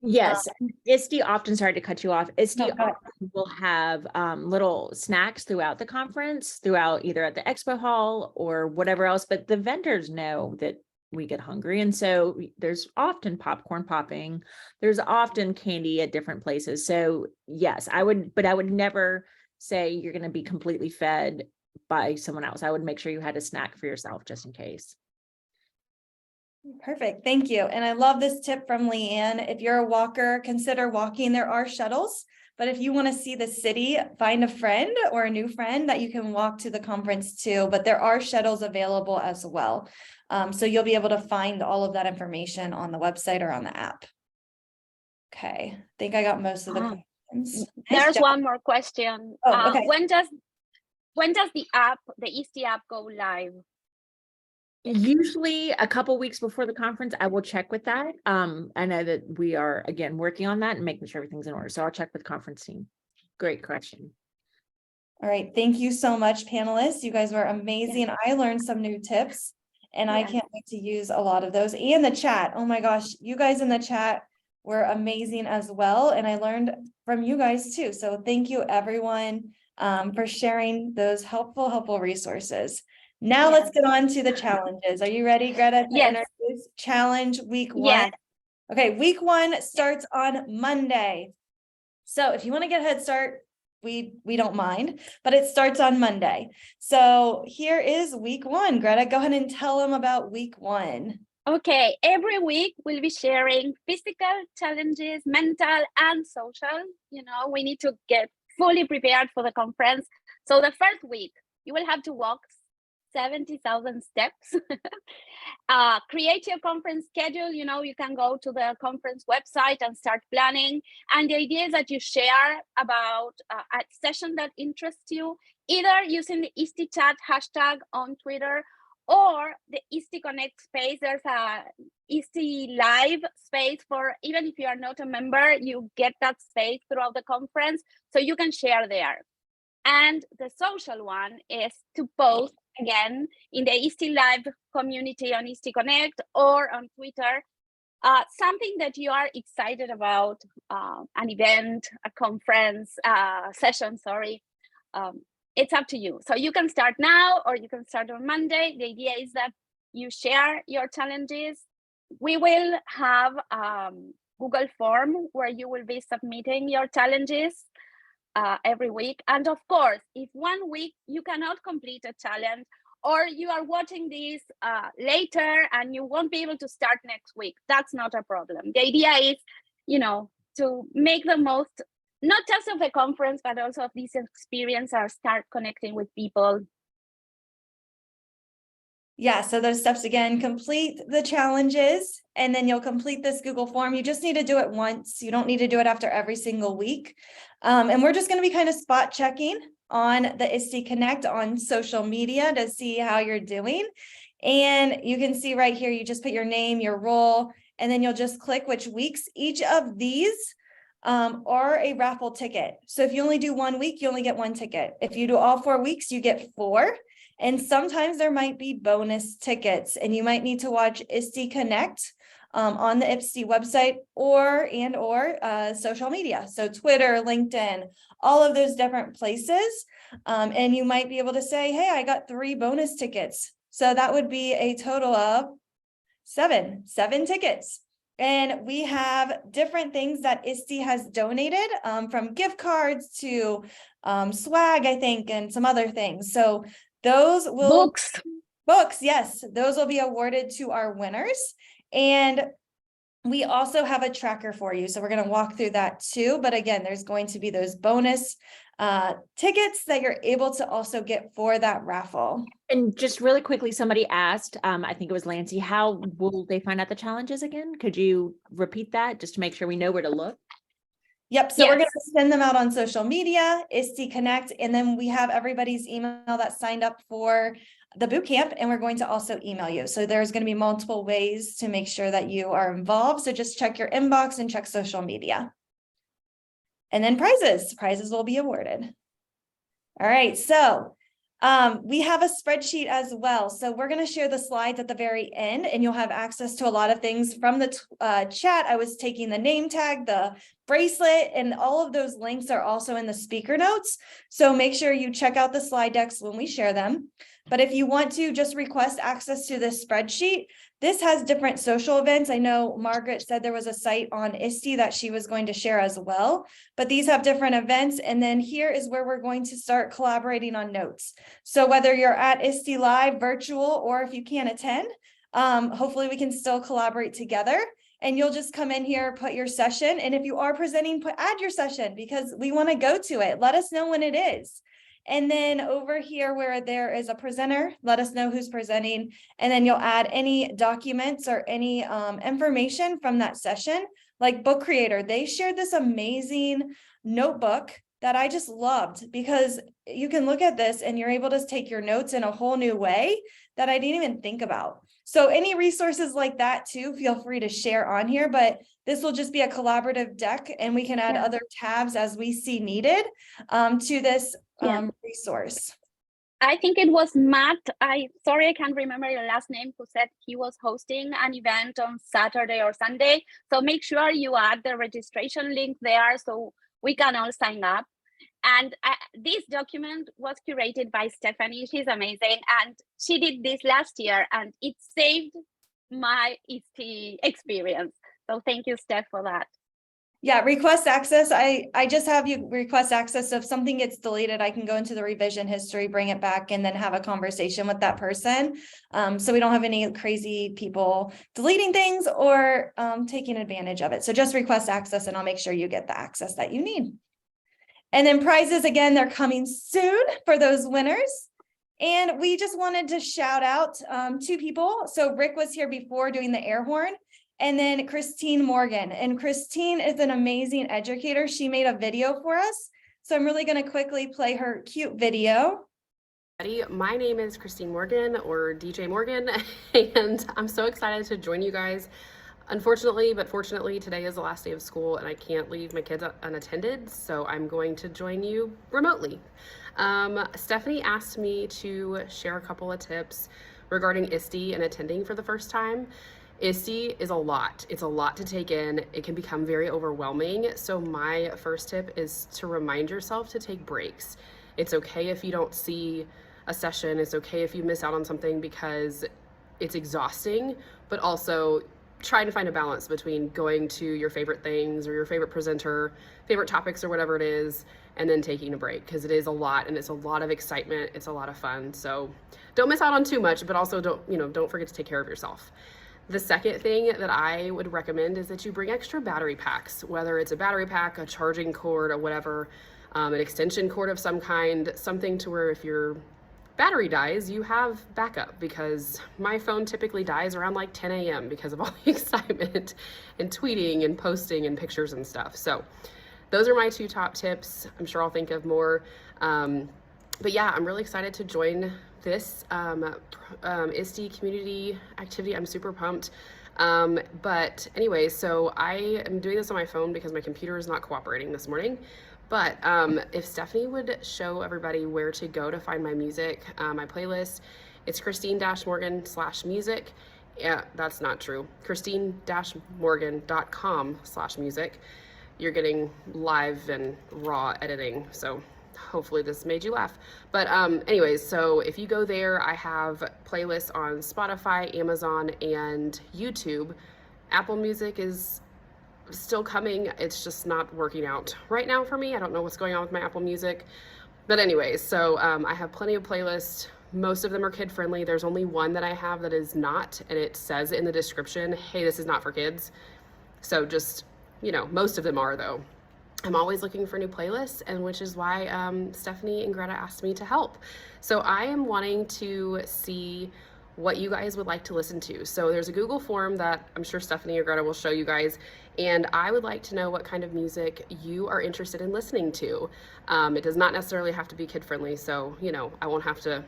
Yes, ISTE often, sorry to cut you off, ISTE No, often will have little snacks throughout the conference, throughout either at the expo hall or whatever else, but the vendors know that we get hungry. And so there's often popcorn popping, there's often candy at different places. So yes, but I would never say you're going to be completely fed by someone else. I would make sure you had a snack for yourself just in case. Perfect. Thank you. And I love this tip from Leanne. If you're a walker, consider walking. There are shuttles, But if you want to see the city, find a friend or a new friend that you can walk to the conference to, but there are shuttles available as well. So you'll be able to find all of that information on the website or on the app. Okay, I think I got most of the questions. Nice There's job. one more question. Oh, okay. When does the ISTE app go live? Usually a couple weeks before the conference, I will check with that. I know that we are, again, working on that and making sure everything's in order. So I'll check with the conference team. Great question. All right, thank you so much, panelists. You guys were amazing. I learned some new tips, and I Yes. can't wait to use a lot of those. And the chat, oh my gosh, you guys in the chat were amazing as well, and I learned from you guys too. So thank you, everyone, for sharing those helpful resources. Now let's get on to the challenges. Are you ready, Greta, to Yes. introduce challenge week 1? Yes. Okay, week 1 starts on Monday. So if you want to get a head start, we don't mind, but it starts on Monday. So here is week 1. Greta, go ahead and tell them about week 1. Okay, every week we'll be sharing physical challenges, mental and social. You know, we need to get fully prepared for the conference. So the first week, you will have to walk 70,000 steps. Create your conference schedule. You know, you can go to the conference website and start planning. And the idea is that you share about a session that interests you, either using the ISTE chat hashtag on Twitter or the ISTE Connect space. There's a ISTE live space for, even if you are not a member, you get that space throughout the conference, so you can share there. And the social one is to post again in the ISTE Live community on ISTE Connect or on Twitter, something that you are excited about, an event, a conference, session, sorry. It's up to you. So you can start now or you can start on Monday. The idea is that you share your challenges. We will have Google form where you will be submitting your challenges every week. And of course, if one week you cannot complete a challenge, or you are watching this later and you won't be able to start next week, that's not a problem. The idea is, you know, to make the most, not just of the conference, but also of this experience, or start connecting with people. Yeah, so those steps again, complete the challenges, and then you'll complete this Google form. You just need to do it once. You don't need to do it after every single week. And we're just going to be kind of spot checking on the ISTE Connect on social media to see how you're doing. And you can see right here, you just put your name, your role, and then you'll just click which weeks. Each of these are a raffle ticket. So if you only do 1 week, you only get 1 ticket. If you do all 4 weeks, you get 4. And sometimes there might be bonus tickets, and you might need to watch ISTE Connect on the ISTE website or social media. So Twitter, LinkedIn, all of those different places. And you might be able to say, hey, I got 3 bonus tickets. So that would be a total of 7 tickets. And we have different things that ISTE has donated, from gift cards to swag, I think, and some other things. So those will books, yes, those will be awarded to our winners. And we also have a tracker for you. So we're going to walk through that too. But again, there's going to be those bonus tickets that you're able to also get for that raffle. And just really quickly, somebody asked, I think it was Lancy, how will they find out the challenges again? Could you repeat that just to make sure we know where to look? Yep. So we're going to send them out on social media, ISTE Connect, and then we have everybody's email that signed up for the boot camp, and we're going to also email you. So there's going to be multiple ways to make sure that you are involved. So just check your inbox and check social media. And then prizes will be awarded. All right. So we have a spreadsheet as well. So we're going to share the slides at the very end, and you'll have access to a lot of things from the chat. I was taking the name tag, the bracelet, and all of those links are also in the speaker notes. So make sure you check out the slide decks when we share them. But if you want to just request access to this spreadsheet, this has different social events. I know Margaret said there was a site on ISTE that she was going to share as well, but these have different events. And then here is where we're going to start collaborating on notes. So whether you're at ISTE Live, virtual, or if you can't attend, hopefully we can still collaborate together. and you'll just come in here, put your session. And if you are presenting, add your session because we want to go to it. Let us know when it is. And then over here where there is a presenter, let us know who's presenting. And then you'll add any documents or any information from that session. Like Book Creator, they shared this amazing notebook that I just loved because you can look at this and you're able to take your notes in a whole new way that I didn't even think about. So any resources like that too, feel free to share on here, but this will just be a collaborative deck and we can add other tabs as we see needed to this resource. I think it was Matt. Sorry, I can't remember your last name, who said he was hosting an event on Saturday or Sunday. So make sure you add the registration link there so we can all sign up. And this document was curated by Stephanie. She's amazing. And she did this last year and it saved my ISTE experience. So thank you, Steph, for that. Yeah, request access. I just have you request access. So if something gets deleted, I can go into the revision history, bring it back, and then have a conversation with that person. So we don't have any crazy people deleting things or taking advantage of it. So just request access and I'll make sure you get the access that you need. And then prizes, again, they're coming soon for those winners. And we just wanted to shout out 2 people. So Rick was here before doing the air horn. And then Christine Morgan. And Christine is an amazing educator. She made a video for us. So I'm really going to quickly play her cute video. My name is Christine Morgan, or DJ Morgan, and I'm so excited to join you guys. Unfortunately, but fortunately, today is the last day of school and I can't leave my kids unattended, so I'm going to join you remotely. Stephanie asked me to share a couple of tips regarding ISTE and attending for the first time. ISTE is a lot. It's a lot to take in. It can become very overwhelming. So my first tip is to remind yourself to take breaks. It's okay if you don't see a session. It's okay if you miss out on something because it's exhausting, but also trying to find a balance between going to your favorite things or your favorite presenter, favorite topics or whatever it is, and then taking a break, because it is a lot and it's a lot of excitement. It's a lot of fun. So don't miss out on too much, but also don't forget to take care of yourself. The second thing that I would recommend is that you bring extra battery packs, whether it's a battery pack, a charging cord, or whatever, an extension cord of some kind, something to where if your battery dies, you have backup, because my phone typically dies around like 10 a.m. because of all the excitement and tweeting and posting and pictures and stuff. So those are my 2 top tips. I'm sure I'll think of more. But yeah, I'm really excited to join this ISTE community activity. I'm super pumped. But anyway, so I am doing this on my phone because my computer is not cooperating this morning. But if Stephanie would show everybody where to go to find my music, my playlist, it's Christine-Morgan/music. Yeah, that's not true. Christine-Morgan.com/music. You're getting live and raw editing, so hopefully this made you laugh. But anyways, so if you go there, I have playlists on Spotify, Amazon, and YouTube. Apple Music is still coming. It's just not working out right now for me. I don't know what's going on with my Apple Music. But anyways, so I have plenty of playlists. Most of them are kid friendly. There's only one that I have that is not, and it says in the description, hey, this is not for kids. So just, most of them are though. I'm always looking for new playlists, and which is why Stephanie and Greta asked me to help. So I am wanting to see what you guys would like to listen to. So there's a Google form that I'm sure Stephanie or Greta will show you guys, and I would like to know what kind of music you are interested in listening to. It does not necessarily have to be kid-friendly, so I won't have to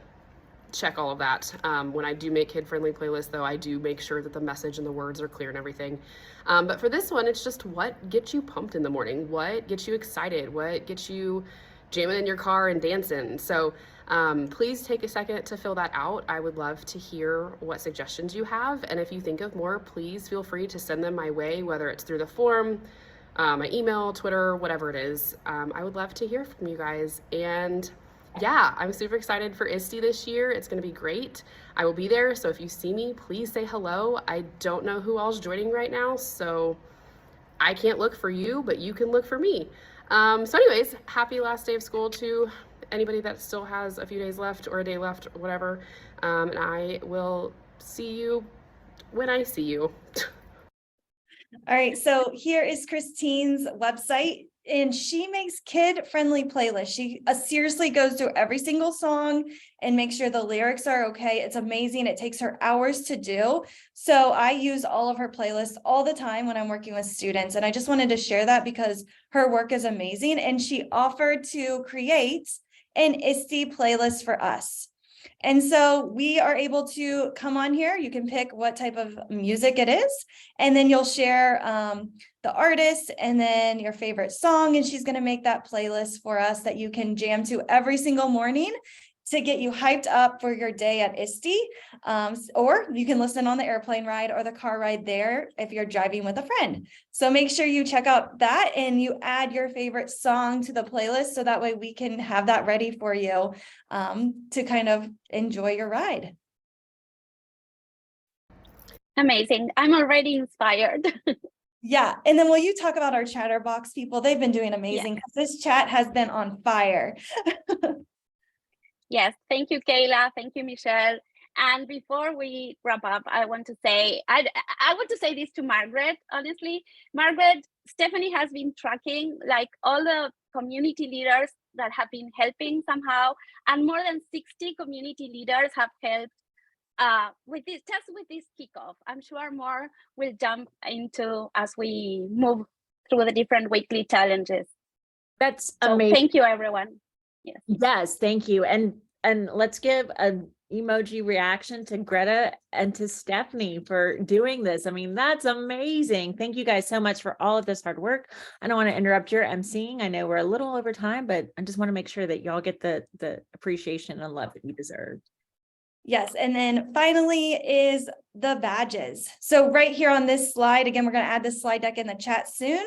check all of that. When I do make kid-friendly playlists, though, I do make sure that the message and the words are clear and everything. But for this one, it's just what gets you pumped in the morning, what gets you excited, what gets you jamming in your car and dancing. So please take a second to fill that out. I would love to hear what suggestions you have, and if you think of more, please feel free to send them my way, whether it's through the form, my email, Twitter, whatever it is. I would love to hear from you guys. And yeah, I'm super excited for ISTE this year. It's going to be great. I will be there, so if you see me, please say hello. I don't know who all's joining right now, so I can't look for you, but you can look for me. So anyways, happy last day of school to anybody that still has a few days left or a day left, or whatever. And I will see you when I see you. All right, so here is Christine's website, and she makes kid-friendly playlists. She seriously goes through every single song and makes sure the lyrics are okay. It's amazing. It takes her hours to do. So I use all of her playlists all the time when I'm working with students, and I just wanted to share that because her work is amazing, and she offered to create an ISTE playlist for us. And so we are able to come on here. You can pick what type of music it is, and then you'll share the artist and then your favorite song. And she's going to make that playlist for us that you can jam to every single morning to get you hyped up for your day at ISTE. Or you can listen on the airplane ride or the car ride there if you're driving with a friend. So make sure you check out that and you add your favorite song to the playlist so that way we can have that ready for you to kind of enjoy your ride. Amazing. I'm already inspired. Yeah. And then will you talk about our Chatterbox people? They've been doing amazing because this chat has been on fire. Yes, thank you, Kayla. Thank you, Michelle. And before we wrap up, I want to say, I want to say this to Margaret, honestly. Margaret, Stephanie has been tracking like all the community leaders that have been helping somehow, and more than 60 community leaders have helped with this, just with this kickoff. I'm sure more will jump into as we move through the different weekly challenges. That's So amazing. thank you, everyone. Yes. Yes, thank you. And let's give an emoji reaction to Greta and to Stephanie for doing this. I mean, that's amazing. Thank you guys so much for all of this hard work. I don't want to interrupt your emceeing. I know we're a little over time, but I just want to make sure that y'all get the appreciation and love that you deserve. Yes, and then finally is the badges. So right here on this slide, again, we're going to add this slide deck in the chat soon.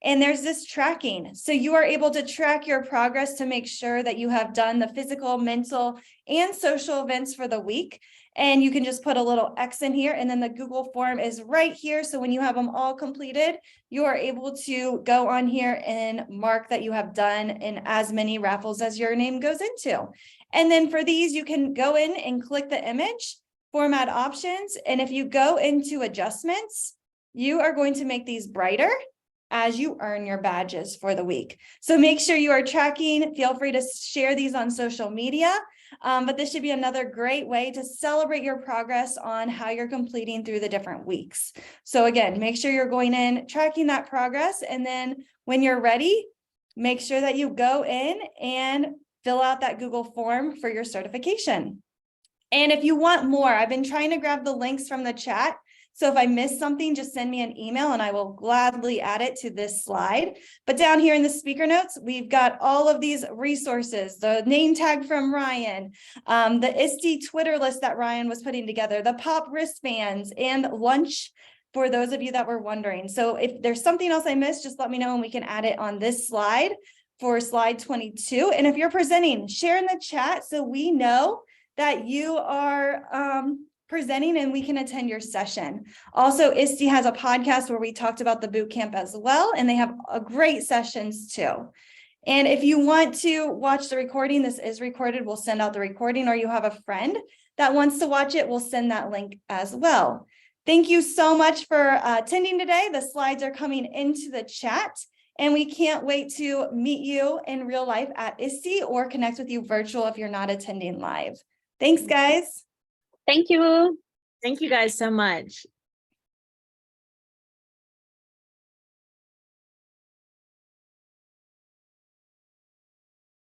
And there's this tracking. So you are able to track your progress to make sure that you have done the physical, mental, and social events for the week. And you can just put a little X in here, and then the Google form is right here. So when you have them all completed, you are able to go on here and mark that you have done in as many raffles as your name goes into. And then for these, you can go in and click the image, format options. And if you go into adjustments, you are going to make these brighter as you earn your badges for the week. So make sure you are tracking. Feel free to share these on social media. But this should be another great way to celebrate your progress on how you're completing through the different weeks. So again, make sure you're going in, tracking that progress. And then when you're ready, make sure that you go in and fill out that Google form for your certification. And if you want more, I've been trying to grab the links from the chat. So if I miss something, just send me an email and I will gladly add it to this slide. But down here in the speaker notes, we've got all of these resources, the name tag from Ryan, the ISTE Twitter list that Ryan was putting together, the pop wristbands, and lunch for those of you that were wondering. So if there's something else I missed, just let me know and we can add it on this slide for slide 22. And if you're presenting, share in the chat so we know that you are presenting and we can attend your session. Also, ISTE has a podcast where we talked about the boot camp as well, and they have great sessions too. And if you want to watch the recording, this is recorded, we'll send out the recording, or you have a friend that wants to watch it, we'll send that link as well. Thank you so much for attending today. The slides are coming into the chat, and we can't wait to meet you in real life at ISTE or connect with you virtual if you're not attending live. Thanks, guys. Thank you. Thank you guys so much.